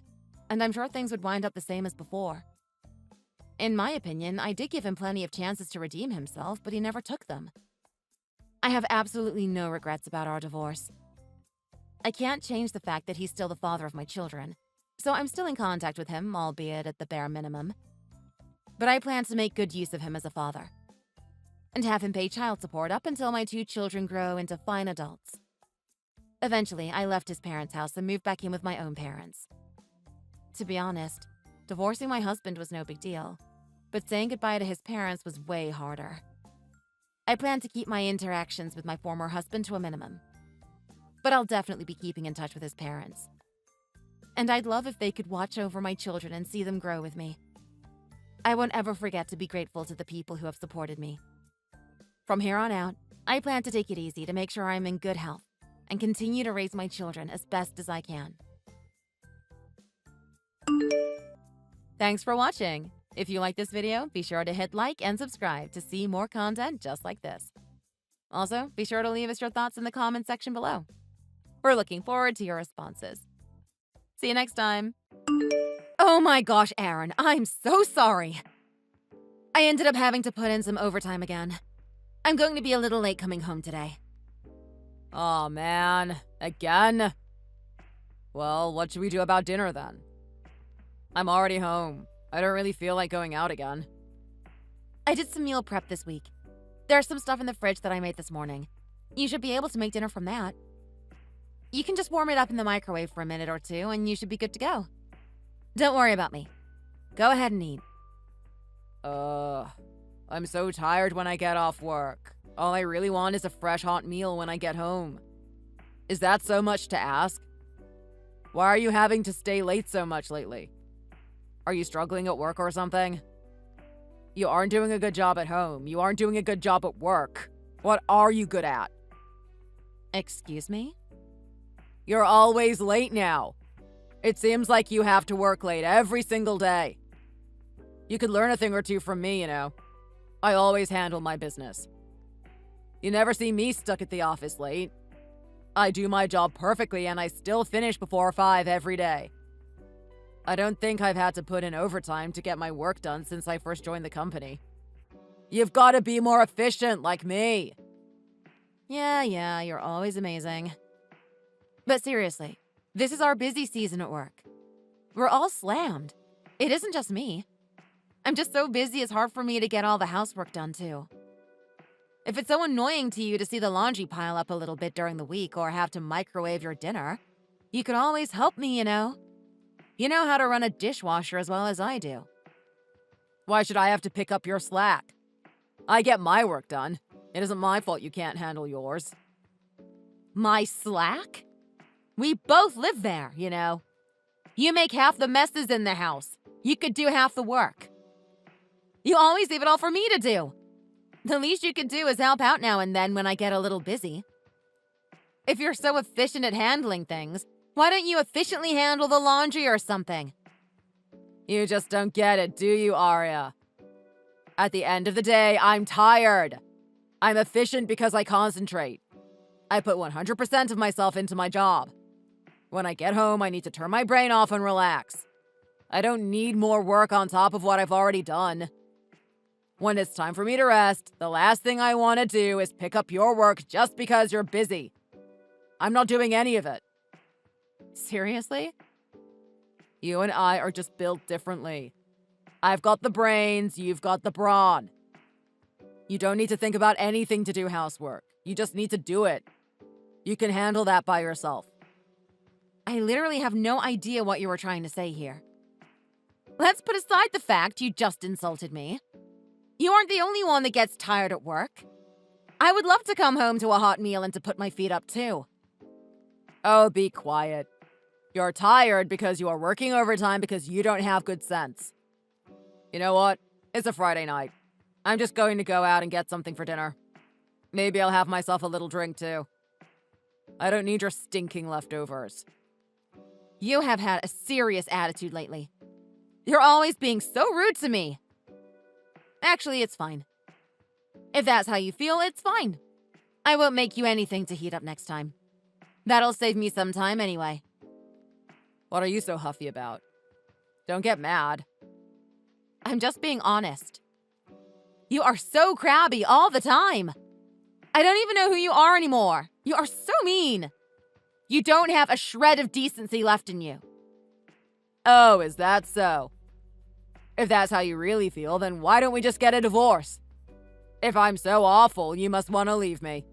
and I'm sure things would wind up the same as before. In my opinion, I did give him plenty of chances to redeem himself, but he never took them. I have absolutely no regrets about our divorce. I can't change the fact that he's still the father of my children, so I'm still in contact with him, albeit at the bare minimum. But I plan to make good use of him as a father, and have him pay child support up until my 2 children grow into fine adults. Eventually, I left his parents' house and moved back in with my own parents. To be honest, divorcing my husband was no big deal, but saying goodbye to his parents was way harder. I plan to keep my interactions with my former husband to a minimum, but I'll definitely be keeping in touch with his parents. And I'd love if they could watch over my children and see them grow with me. I won't ever forget to be grateful to the people who have supported me. From here on out, I plan to take it easy to make sure I'm in good health and continue to raise my children as best as I can. Thanks for watching. If you like this video, be sure to hit like and subscribe to see more content just like this. Also, be sure to leave us your thoughts in the comments section below. We're looking forward to your responses. See you next time. Oh my gosh, Aaron, I'm so sorry. I ended up having to put in some overtime again. I'm going to be a little late coming home today. Aw, man. Again? Well, what should we do about dinner then? I'm already home. I don't really feel like going out again. I did some meal prep this week. There's some stuff in the fridge that I made this morning. You should be able to make dinner from that. You can just warm it up in the microwave for a minute or two and you should be good to go. Don't worry about me. Go ahead and eat. I'm so tired when I get off work. All I really want is a fresh hot meal when I get home. Is that so much to ask? Why are you having to stay late so much lately? Are you struggling at work or something? You aren't doing a good job at home. You aren't doing a good job at work. What are you good at? Excuse me? You're always late now. It seems like you have to work late every single day. You could learn a thing or two from me, you know. I always handle my business. You never see me stuck at the office late. I do my job perfectly and I still finish before 5 every day. I don't think I've had to put in overtime to get my work done since I first joined the company. You've got to be more efficient like me. Yeah, you're always amazing. But seriously, this is our busy season at work. We're all slammed. It isn't just me. I'm just so busy it's hard for me to get all the housework done too. If it's so annoying to you to see the laundry pile up a little bit during the week or have to microwave your dinner, you could always help me, you know. You know how to run a dishwasher as well as I do. Why should I have to pick up your slack? I get my work done. It isn't my fault you can't handle yours. My slack? We both live there, you know. You make half the messes in the house. You could do half the work. You always leave it all for me to do. The least you could do is help out now and then when I get a little busy. If you're so efficient at handling things, why don't you efficiently handle the laundry or something? You just don't get it, do you, Arya? At the end of the day, I'm tired. I'm efficient because I concentrate. I put 100% of myself into my job. When I get home, I need to turn my brain off and relax. I don't need more work on top of what I've already done. When it's time for me to rest, the last thing I want to do is pick up your work just because you're busy. I'm not doing any of it. Seriously? You and I are just built differently. I've got the brains, you've got the brawn. You don't need to think about anything to do housework. You just need to do it. You can handle that by yourself. I literally have no idea what you were trying to say here. Let's put aside the fact you just insulted me. You aren't the only one that gets tired at work. I would love to come home to a hot meal and to put my feet up too. Oh, be quiet. You're tired because you are working overtime because you don't have good sense. You know what? It's a Friday night. I'm just going to go out and get something for dinner. Maybe I'll have myself a little drink too. I don't need your stinking leftovers. You have had a serious attitude lately. You're always being so rude to me. Actually, it's fine. If that's how you feel, it's fine. I won't make you anything to heat up next time. That'll save me some time anyway. What are you so huffy about? Don't get mad. I'm just being honest. You are so crabby all the time. I don't even know who you are anymore. You are so mean. You don't have a shred of decency left in you. Oh, is that so? If that's how you really feel, then why don't we just get a divorce? If I'm so awful, you must want to leave me.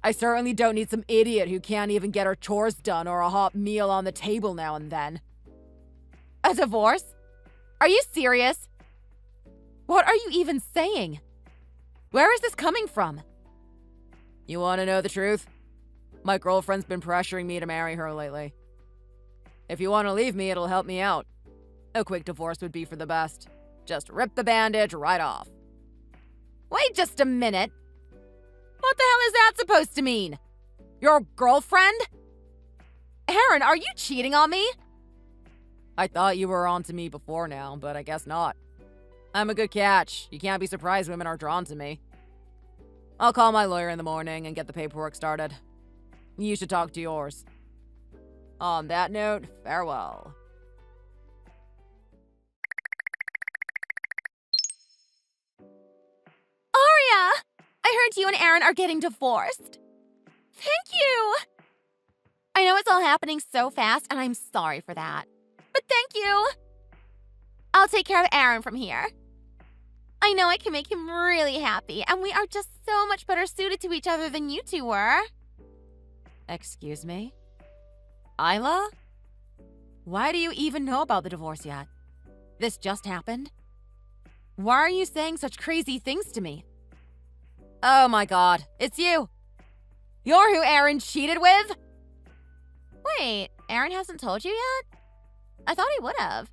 I certainly don't need some idiot who can't even get her chores done or a hot meal on the table now and then. A divorce? Are you serious? What are you even saying? Where is this coming from? You want to know the truth? My girlfriend's been pressuring me to marry her lately. If you want to leave me, it'll help me out. A quick divorce would be for the best. Just rip the bandage right off. Wait just a minute. What the hell is that supposed to mean? Your girlfriend? Aaron, are you cheating on me? I thought you were on to me before now, but I guess not. I'm a good catch. You can't be surprised women are drawn to me. I'll call my lawyer in the morning and get the paperwork started. You should talk to yours. On that note, farewell. Aria! I heard you and Aaron are getting divorced. Thank you! I know it's all happening so fast, and I'm sorry for that. But thank you! I'll take care of Aaron from here. I know I can make him really happy, and we are just so much better suited to each other than you two were. Excuse me? Isla? Why do you even know about the divorce yet? This just happened? Why are you saying such crazy things to me? Oh my god, it's you! You're who Aaron cheated with? Wait, Aaron hasn't told you yet? I thought he would have.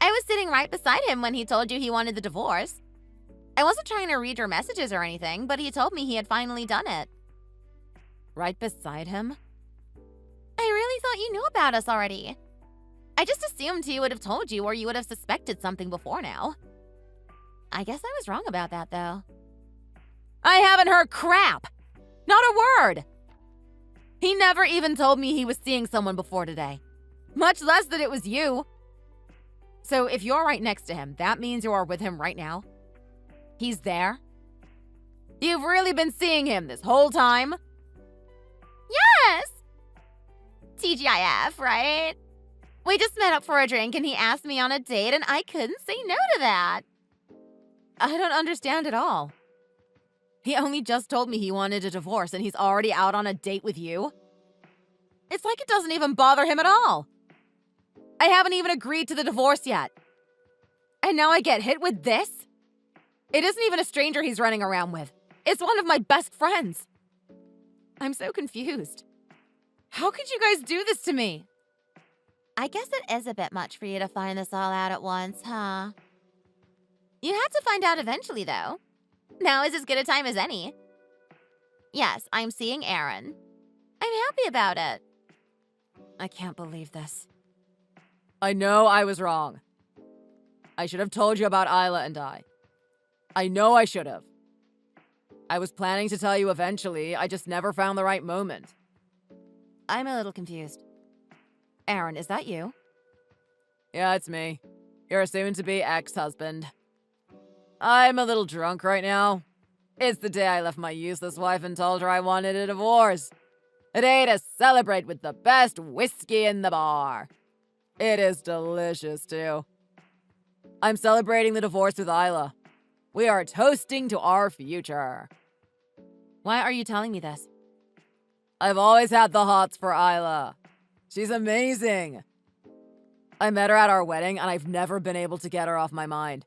I was sitting right beside him when he told you he wanted the divorce. I wasn't trying to read your messages or anything, but he told me he had finally done it. Right beside him? I really thought you knew about us already. I just assumed he would have told you or you would have suspected something before now. I guess I was wrong about that, though. I haven't heard crap! Not a word! He never even told me he was seeing someone before today. Much less that it was you. So if you're right next to him, that means you are with him right now? He's there? You've really been seeing him this whole time? Yes! TGIF, right? We just met up for a drink and he asked me on a date and I couldn't say no to that. I don't understand at all. He only just told me he wanted a divorce and he's already out on a date with you? It's like it doesn't even bother him at all. I haven't even agreed to the divorce yet. And now I get hit with this? It isn't even a stranger he's running around with. It's one of my best friends. I'm so confused. How could you guys do this to me? I guess it is a bit much for you to find this all out at once, huh? You had to find out eventually, though. Now is as good a time as any. Yes, I'm seeing Aaron. I'm happy about it. I can't believe this. I know I was wrong. I should have told you about Isla and I. I know I should have. I was planning to tell you eventually, I just never found the right moment. I'm a little confused. Aaron, is that you? Yeah, it's me. Your soon-to-be ex-husband. I'm a little drunk right now. It's the day I left my useless wife and told her I wanted a divorce. A day to celebrate with the best whiskey in the bar. It is delicious, too. I'm celebrating the divorce with Isla. We are toasting to our future. Why are you telling me this? I've always had the hots for Isla. She's amazing. I met her at our wedding, and I've never been able to get her off my mind.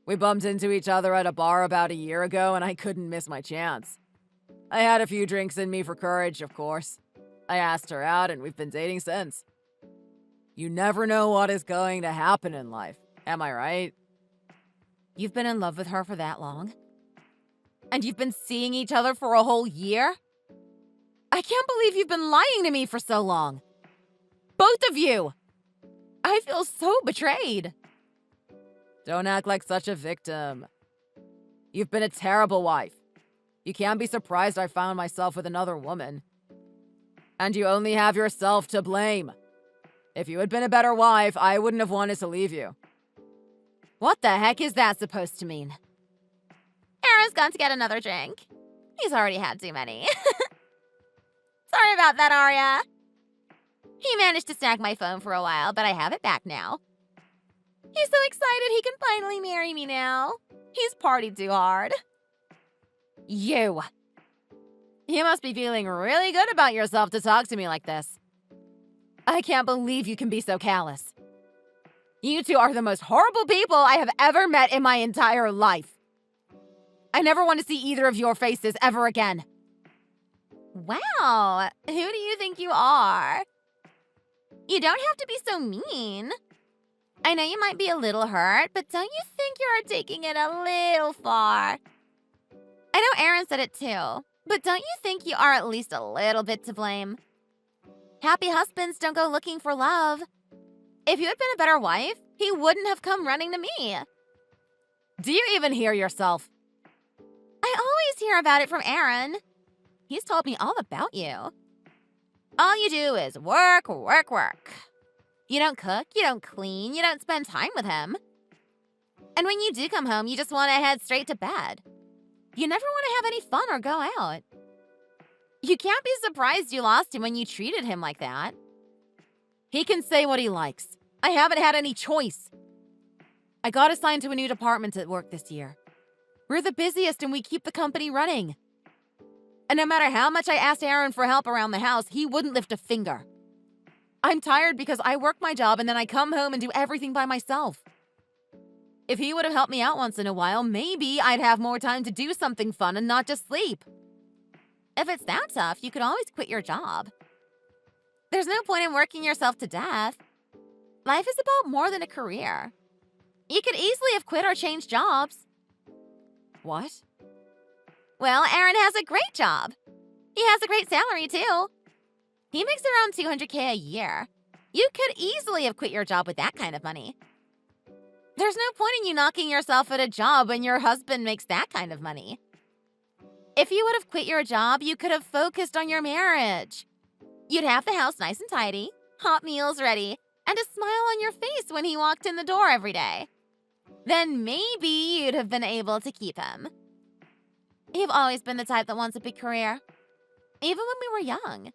We bumped into each other at a bar about a year ago, and I couldn't miss my chance. I had a few drinks in me for courage, of course. I asked her out, and we've been dating since. You never know what is going to happen in life, am I right? You've been in love with her for that long? And you've been seeing each other for a whole year? I can't believe you've been lying to me for so long. Both of you! I feel so betrayed. Don't act like such a victim. You've been a terrible wife. You can't be surprised I found myself with another woman. And you only have yourself to blame. If you had been a better wife, I wouldn't have wanted to leave you. What the heck is that supposed to mean? Aaron's gone to get another drink. He's already had too many. Sorry about that, Aria. He managed to snag my phone for a while, but I have it back now. He's so excited he can finally marry me now. He's partied too hard. You must be feeling really good about yourself to talk to me like this. I can't believe you can be so callous. You two are the most horrible people I have ever met in my entire life. I never want to see either of your faces ever again. Wow, who do you think you are? You don't have to be so mean. I know you might be a little hurt, but don't you think you're taking it a little far? I know Aaron said it too, but don't you think you are at least a little bit to blame? Happy husbands don't go looking for love. If you had been a better wife, he wouldn't have come running to me. Do you even hear yourself? I always hear about it from Aaron. He's told me all about you. All you do is work, work, work. You don't cook, you don't clean, you don't spend time with him. And when you do come home, you just want to head straight to bed. You never want to have any fun or go out. You can't be surprised you lost him when you treated him like that. He can say what he likes. I haven't had any choice. I got assigned to a new department at work this year. We're the busiest and we keep the company running. And no matter how much I asked Aaron for help around the house, he wouldn't lift a finger. I'm tired because I work my job and then I come home and do everything by myself. If he would have helped me out once in a while, maybe I'd have more time to do something fun and not just sleep. If it's that tough, you could always quit your job. There's no point in working yourself to death. Life is about more than a career. You could easily have quit or changed jobs. What? Well, Aaron has a great job. He has a great salary, too. He makes around $200K a year. You could easily have quit your job with that kind of money. There's no point in you knocking yourself at a job when your husband makes that kind of money. If you would have quit your job, you could have focused on your marriage. You'd have the house nice and tidy, hot meals ready, and a smile on your face when he walked in the door every day. Then maybe you'd have been able to keep him. You've always been the type that wants a big career. Even when we were young.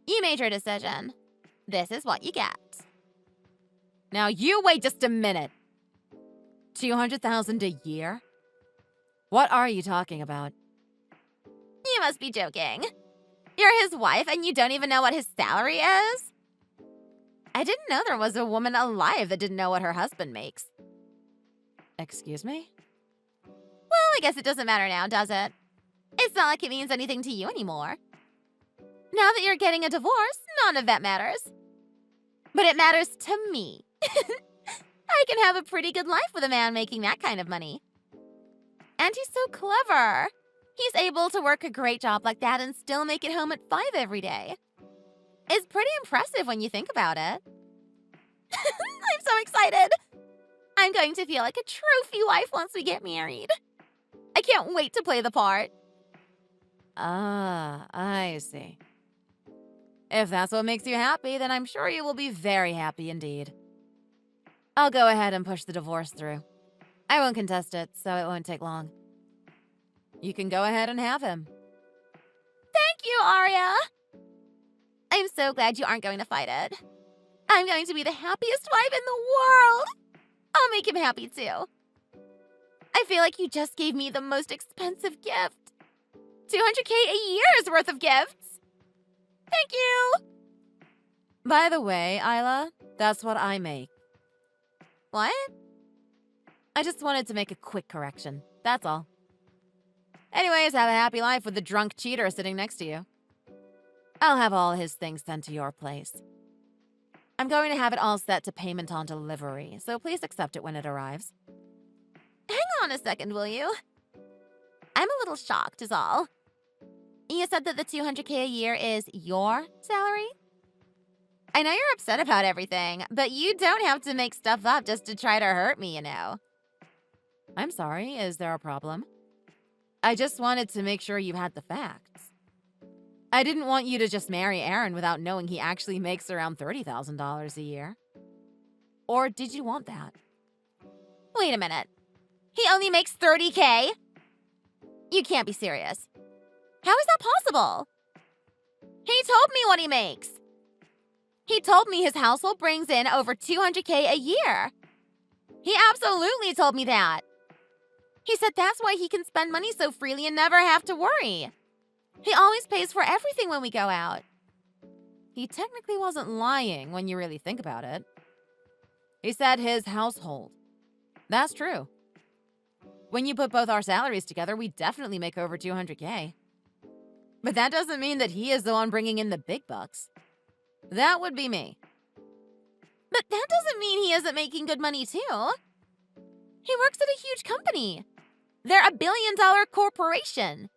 You made your decision. This is what you get. Now you wait just a minute. $200,000 a year? What are you talking about? You must be joking. You're his wife and you don't even know what his salary is? I didn't know there was a woman alive that didn't know what her husband makes. Excuse me? Well, I guess it doesn't matter now, does it? It's not like it means anything to you anymore. Now that you're getting a divorce, none of that matters. But it matters to me. I can have a pretty good life with a man making that kind of money. And he's so clever. He's able to work a great job like that and still make it home at 5 every day. It's pretty impressive when you think about it. I'm so excited. I'm going to feel like a trophy wife once we get married. I can't wait to play the part. Ah, I see. If that's what makes you happy, then I'm sure you will be very happy indeed. I'll go ahead and push the divorce through. I won't contest it, so it won't take long. You can go ahead and have him. Thank you, Arya. I'm so glad you aren't going to fight it. I'm going to be the happiest wife in the world. I'll make him happy too. I feel like you just gave me the most expensive gift. $200K a year's worth of gifts. Thank you. By the way, Isla, that's what I make. What? I just wanted to make a quick correction. That's all. Anyways, have a happy life with the drunk cheater sitting next to you. I'll have all his things sent to your place. I'm going to have it all set to payment on delivery, so please accept it when it arrives. Hang on a second, will you? I'm a little shocked is all. You said that the $200K a year is your salary? I know you're upset about everything, but you don't have to make stuff up just to try to hurt me, you know. I'm sorry, is there a problem? I just wanted to make sure you had the facts. I didn't want you to just marry Aaron without knowing he actually makes around $30,000 a year. Or did you want that? Wait a minute. He only makes $30K? You can't be serious. How is that possible? He told me what he makes. He told me his household brings in over $200K a year. He absolutely told me that. He said that's why he can spend money so freely and never have to worry. He always pays for everything when we go out. He technically wasn't lying when you really think about it. He said his household. That's true. When you put both our salaries together, we definitely make over $200K. But that doesn't mean that he is the one bringing in the big bucks. That would be me. But that doesn't mean he isn't making good money too. He works at a huge company. They're a billion-dollar corporation.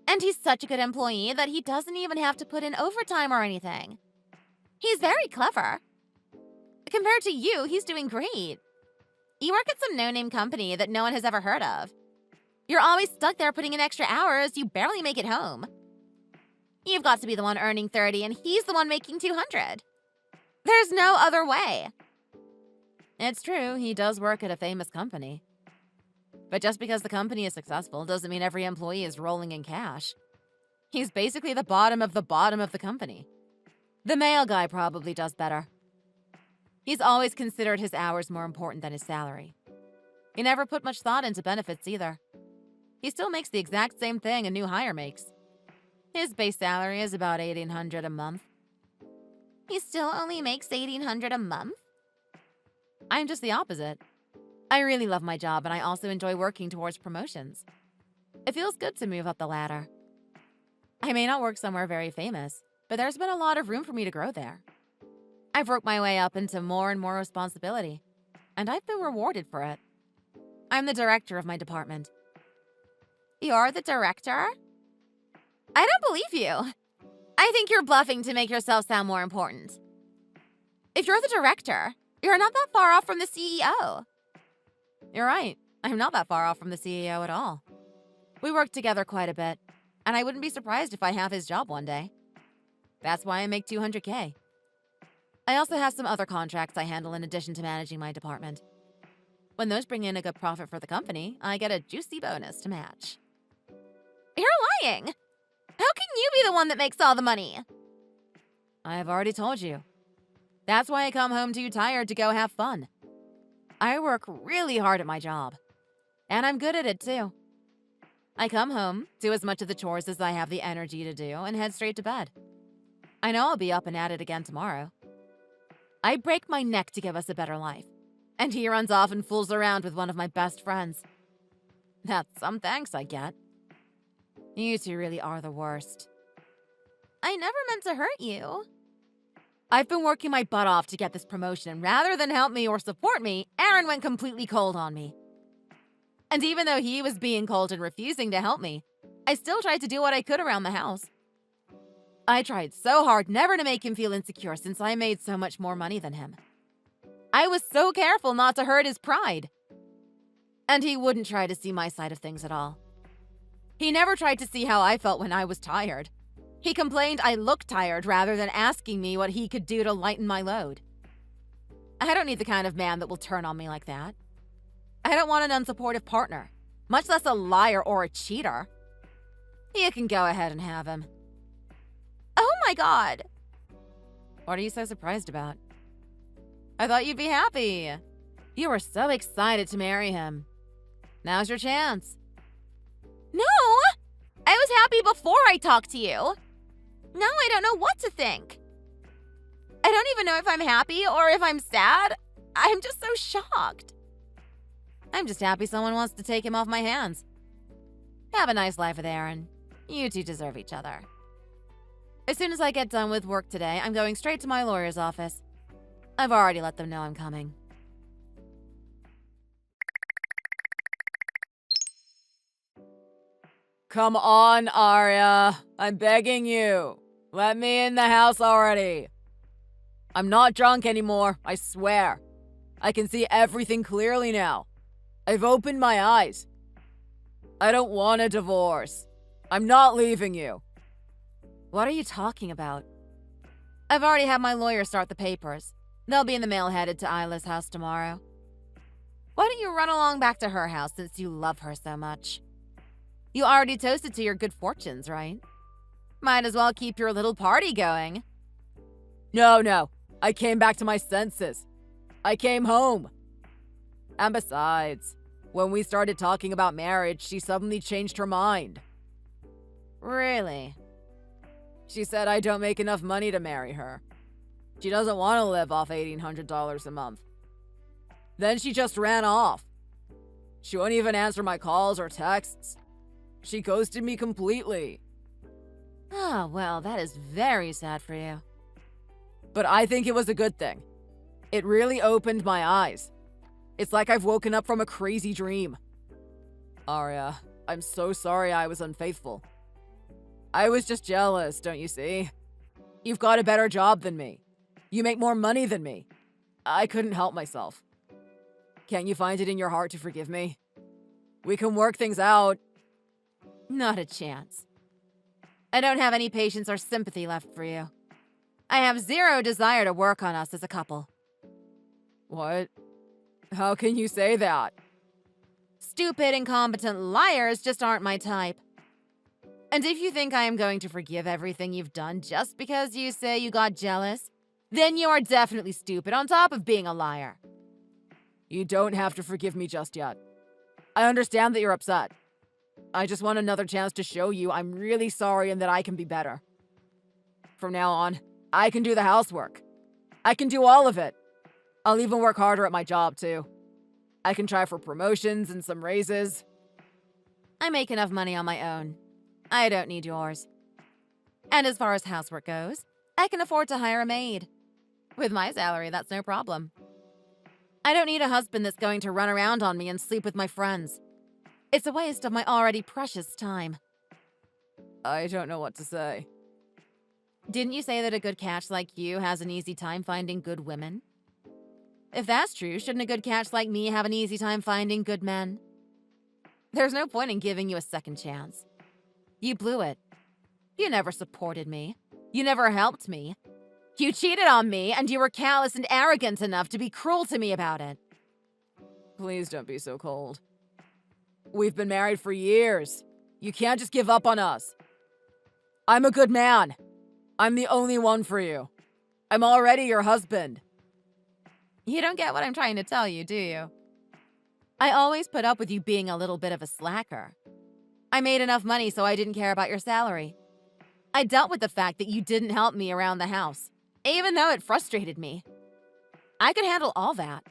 And he's such a good employee that he doesn't even have to put in overtime or anything. He's very clever. Compared to you, he's doing great. You work at some no-name company that no one has ever heard of. You're always stuck there putting in extra hours, you barely make it home. You've got to be the one earning 30 and he's the one making 200. There's no other way. It's true, he does work at a famous company. But just because the company is successful doesn't mean every employee is rolling in cash. He's basically the bottom of the company. The male guy probably does better. He's always considered his hours more important than his salary. He never put much thought into benefits either. He still makes the exact same thing a new hire makes. His base salary is about $1,800 a month. He still only makes $1,800 a month? I'm just the opposite. I really love my job and I also enjoy working towards promotions. It feels good to move up the ladder. I may not work somewhere very famous, but there's been a lot of room for me to grow there. I've worked my way up into more and more responsibility, and I've been rewarded for it. I'm the director of my department. You're the director? I don't believe you. I think you're bluffing to make yourself sound more important. If you're the director, you're not that far off from the CEO. You're right. I'm not that far off from the CEO at all. We work together quite a bit, and I wouldn't be surprised if I have his job one day. That's why I make $200K. I also have some other contracts I handle in addition to managing my department. When those bring in a good profit for the company, I get a juicy bonus to match. You're lying! How can you be the one that makes all the money? I have already told you. That's why I come home too tired to go have fun. I work really hard at my job. And I'm good at it too. I come home, do as much of the chores as I have the energy to do, and head straight to bed. I know I'll be up and at it again tomorrow. I break my neck to give us a better life. And he runs off and fools around with one of my best friends. That's some thanks I get. You two really are the worst. I never meant to hurt you. I've been working my butt off to get this promotion, and rather than help me or support me, Aaron went completely cold on me. And even though he was being cold and refusing to help me, I still tried to do what I could around the house. I tried so hard never to make him feel insecure since I made so much more money than him. I was so careful not to hurt his pride. And he wouldn't try to see my side of things at all. He never tried to see how I felt when I was tired. He complained I looked tired rather than asking me what he could do to lighten my load. I don't need the kind of man that will turn on me like that. I don't want an unsupportive partner, much less a liar or a cheater. You can go ahead and have him. Oh my God! What are you so surprised about? I thought you'd be happy. You were so excited to marry him. Now's your chance. No! I was happy before I talked to you. Now I don't know what to think. I don't even know if I'm happy or if I'm sad. I'm just so shocked. I'm just happy someone wants to take him off my hands. Have a nice life with Aaron. You two deserve each other. As soon as I get done with work today, I'm going straight to my lawyer's office. I've already let them know I'm coming. Come on, Arya. I'm begging you. Let me in the house already. I'm not drunk anymore, I swear. I can see everything clearly now. I've opened my eyes. I don't want a divorce. I'm not leaving you. What are you talking about? I've already had my lawyer start the papers. They'll be in the mail headed to Isla's house tomorrow. Why don't you run along back to her house since you love her so much? You already toasted to your good fortunes, right? Might as well keep your little party going. No. I came back to my senses. I came home. And besides, when we started talking about marriage, she suddenly changed her mind. Really? She said I don't make enough money to marry her. She doesn't want to live off $1,800 a month. Then she just ran off. She wouldn't even answer my calls or texts. She ghosted me completely. Oh, well, that is very sad for you. But I think it was a good thing. It really opened my eyes. It's like I've woken up from a crazy dream. Arya, I'm so sorry I was unfaithful. I was just jealous, don't you see? You've got a better job than me. You make more money than me. I couldn't help myself. Can't you find it in your heart to forgive me? We can work things out. Not a chance. I don't have any patience or sympathy left for you. I have zero desire to work on us as a couple. What? How can you say that? Stupid, incompetent liars just aren't my type. And if you think I am going to forgive everything you've done just because you say you got jealous, then you are definitely stupid on top of being a liar. You don't have to forgive me just yet. I understand that you're upset. I just want another chance to show you I'm really sorry and that I can be better. From now on, I can do the housework. I can do all of it. I'll even work harder at my job, too. I can try for promotions and some raises. I make enough money on my own. I don't need yours. And as far as housework goes, I can afford to hire a maid. With my salary, that's no problem. I don't need a husband that's going to run around on me and sleep with my friends. It's a waste of my already precious time. I don't know what to say. Didn't you say that a good catch like you has an easy time finding good women? If that's true, shouldn't a good catch like me have an easy time finding good men? There's no point in giving you a second chance. You blew it. You never supported me. You never helped me. You cheated on me, and you were callous and arrogant enough to be cruel to me about it. Please don't be so cold. We've been married for years. You can't just give up on us. I'm a good man. I'm the only one for you. I'm already your husband. You don't get what I'm trying to tell you, do you? I always put up with you being a little bit of a slacker. I made enough money so I didn't care about your salary. I dealt with the fact that you didn't help me around the house, even though it frustrated me. I could handle all that.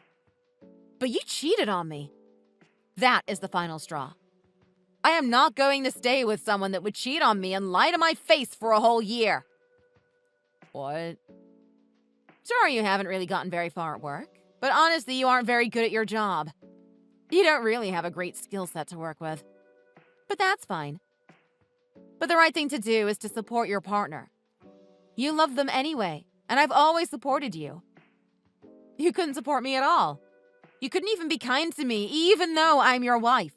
But you cheated on me. That is the final straw. I am not going to stay with someone that would cheat on me and lie to my face for a whole year. What? Sure, you haven't really gotten very far at work, but honestly, you aren't very good at your job. You don't really have a great skill set to work with. But that's fine. But the right thing to do is to support your partner. You love them anyway, and I've always supported you. You couldn't support me at all. You couldn't even be kind to me, even though I'm your wife.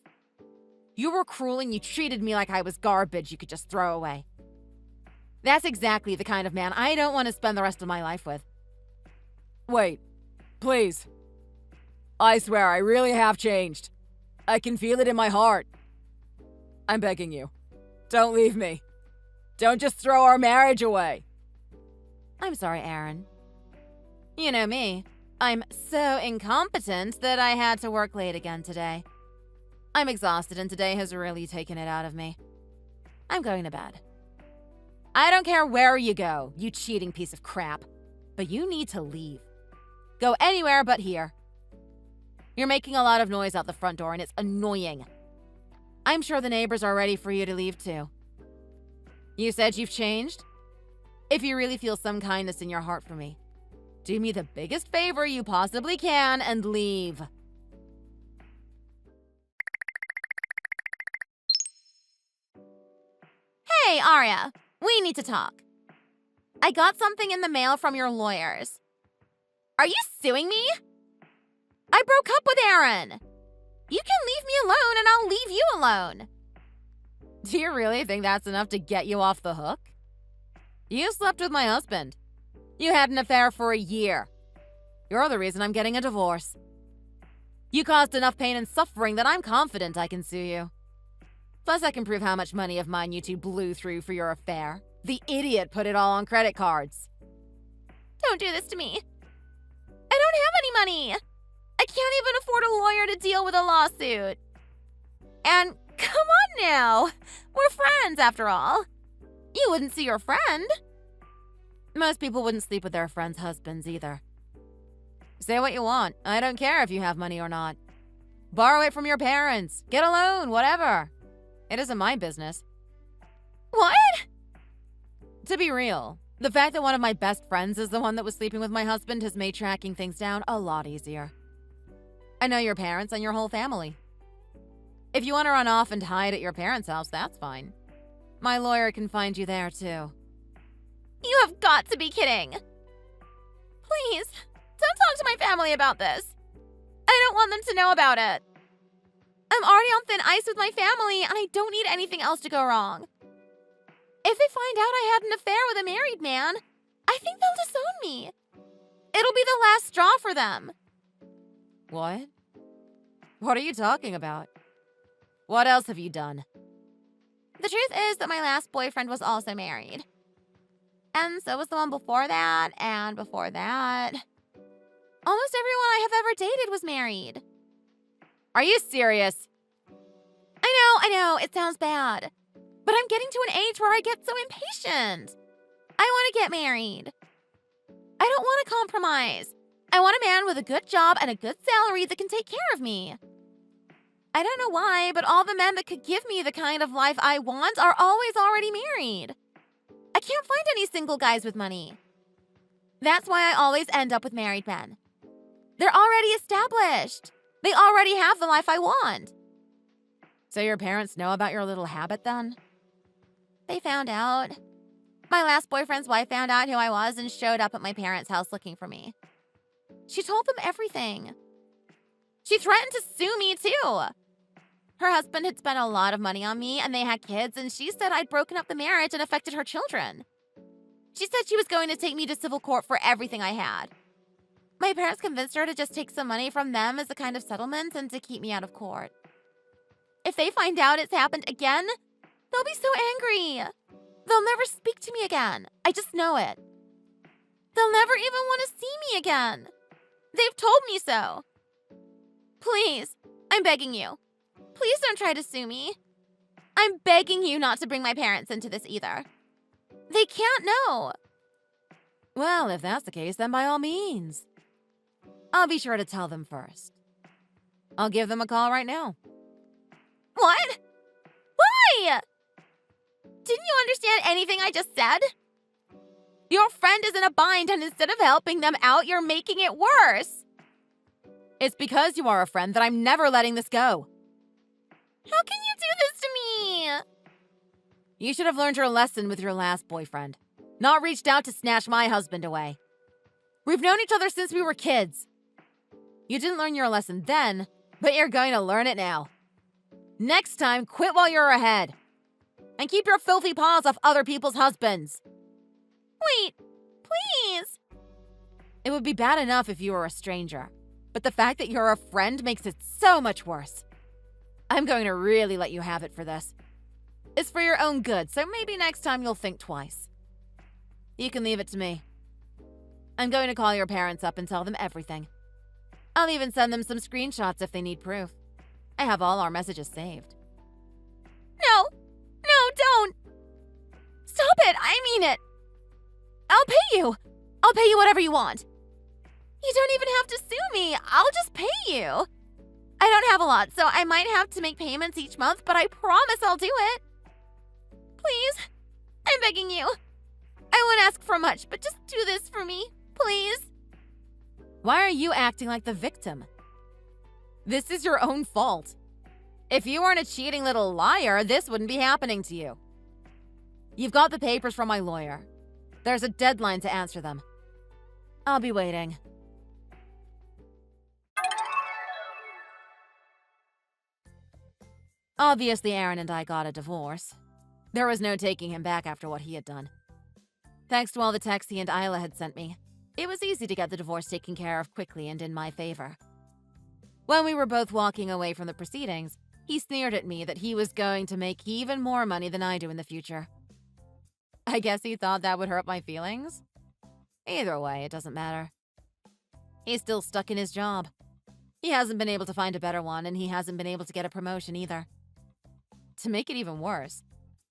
You were cruel and you treated me like I was garbage you could just throw away. That's exactly the kind of man I don't want to spend the rest of my life with. Wait, please. I swear, I really have changed. I can feel it in my heart. I'm begging you. Don't leave me. Don't just throw our marriage away. I'm sorry, Aaron. You know me. I'm so incompetent that I had to work late again today. I'm exhausted and today has really taken it out of me. I'm going to bed. I don't care where you go, you cheating piece of crap, but you need to leave. Go anywhere but here. You're making a lot of noise out the front door and it's annoying. I'm sure the neighbors are ready for you to leave too. You said you've changed? If you really feel some kindness in your heart for me, do me the biggest favor you possibly can and leave. Hey, Arya, we need to talk. I got something in the mail from your lawyers. Are you suing me? I broke up with Aaron. You can leave me alone and I'll leave you alone. Do you really think that's enough to get you off the hook? You slept with my husband. You had an affair for a year. You're the reason I'm getting a divorce. You caused enough pain and suffering that I'm confident I can sue you. Plus, I can prove how much money of mine you two blew through for your affair. The idiot put it all on credit cards. Don't do this to me. I don't have any money. I can't even afford a lawyer to deal with a lawsuit. And come on now. We're friends, after all. You wouldn't see your friend. Most people wouldn't sleep with their friends' husbands either. Say what you want. I don't care if you have money or not. Borrow it from your parents. Get a loan, whatever. It isn't my business. What? To be real, the fact that one of my best friends is the one that was sleeping with my husband has made tracking things down a lot easier. I know your parents and your whole family. If you want to run off and hide at your parents' house, that's fine. My lawyer can find you there, too. You have got to be kidding. Please, don't talk to my family about this. I don't want them to know about it. I'm already on thin ice with my family, and I don't need anything else to go wrong. If they find out I had an affair with a married man, I think they'll disown me. It'll be the last straw for them. What? What are you talking about? What else have you done? The truth is that my last boyfriend was also married. And so was the one before that, and before that. Almost everyone I have ever dated was married. Are you serious? I know, it sounds bad. But I'm getting to an age where I get so impatient. I want to get married. I don't want to compromise. I want a man with a good job and a good salary that can take care of me. I don't know why, but all the men that could give me the kind of life I want are always already married. I can't find any single guys with money. That's why I always end up with married men. They're already established. They already have the life I want. So your parents know about your little habit then? They found out. My last boyfriend's wife found out who I was and showed up at my parents' house looking for me. She told them everything. She threatened to sue me, too. Her husband had spent a lot of money on me, and they had kids, and she said I'd broken up the marriage and affected her children. She said she was going to take me to civil court for everything I had. My parents convinced her to just take some money from them as a kind of settlement and to keep me out of court. If they find out it's happened again, they'll be so angry. They'll never speak to me again. I just know it. They'll never even want to see me again. They've told me so. Please, I'm begging you. Please don't try to sue me. I'm begging you not to bring my parents into this either. They can't know. Well, if that's the case, then by all means. I'll be sure to tell them first. I'll give them a call right now. What? Why? Didn't you understand anything I just said? Your friend is in a bind, and instead of helping them out, you're making it worse. It's because you are a friend that I'm never letting this go. How can you do this to me? You should have learned your lesson with your last boyfriend. Not reached out to snatch my husband away. We've known each other since we were kids. You didn't learn your lesson then, but you're going to learn it now. Next time, quit while you're ahead. And keep your filthy paws off other people's husbands. Wait, please. It would be bad enough if you were a stranger, but the fact that you're a friend makes it so much worse. I'm going to really let you have it for this. It's for your own good, so maybe next time you'll think twice. You can leave it to me. I'm going to call your parents up and tell them everything. I'll even send them some screenshots if they need proof. I have all our messages saved. No, don't. Stop it, I mean it. I'll pay you. I'll pay you whatever you want. You don't even have to sue me. I'll just pay you. I don't have a lot, so I might have to make payments each month, but I promise I'll do it. Please, I'm begging you. I won't ask for much, but just do this for me, please. Why are you acting like the victim? This is your own fault. If you weren't a cheating little liar, this wouldn't be happening to you. You've got the papers from my lawyer. There's a deadline to answer them. I'll be waiting. Obviously, Aaron and I got a divorce. There was no taking him back after what he had done. Thanks to all the texts he and Isla had sent me, it was easy to get the divorce taken care of quickly and in my favor. When we were both walking away from the proceedings, he sneered at me that he was going to make even more money than I do in the future. I guess he thought that would hurt my feelings? Either way, it doesn't matter. He's still stuck in his job. He hasn't been able to find a better one, and he hasn't been able to get a promotion either. To make it even worse,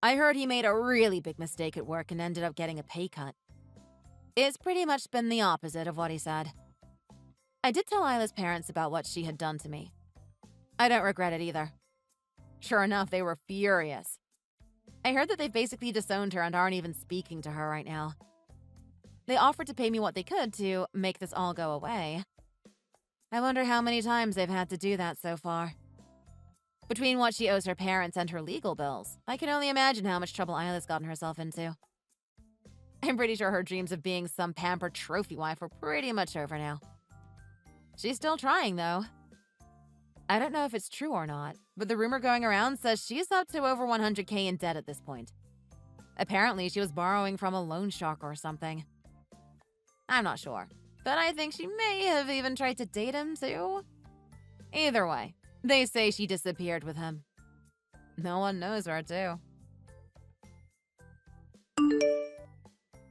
I heard he made a really big mistake at work and ended up getting a pay cut. It's pretty much been the opposite of what he said. I did tell Isla's parents about what she had done to me. I don't regret it either. Sure enough, they were furious. I heard that they've basically disowned her and aren't even speaking to her right now. They offered to pay me what they could to make this all go away. I wonder how many times they've had to do that so far. Between what she owes her parents and her legal bills, I can only imagine how much trouble Isla's gotten herself into. I'm pretty sure her dreams of being some pampered trophy wife are pretty much over now. She's still trying, though. I don't know if it's true or not, but the rumor going around says she's up to over 100K in debt at this point. Apparently, she was borrowing from a loan shark or something. I'm not sure, but I think she may have even tried to date him too. Either way, they say she disappeared with him. No one knows where to.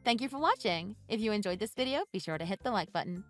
Thank you for watching. If you enjoyed this video, be sure to hit the like button.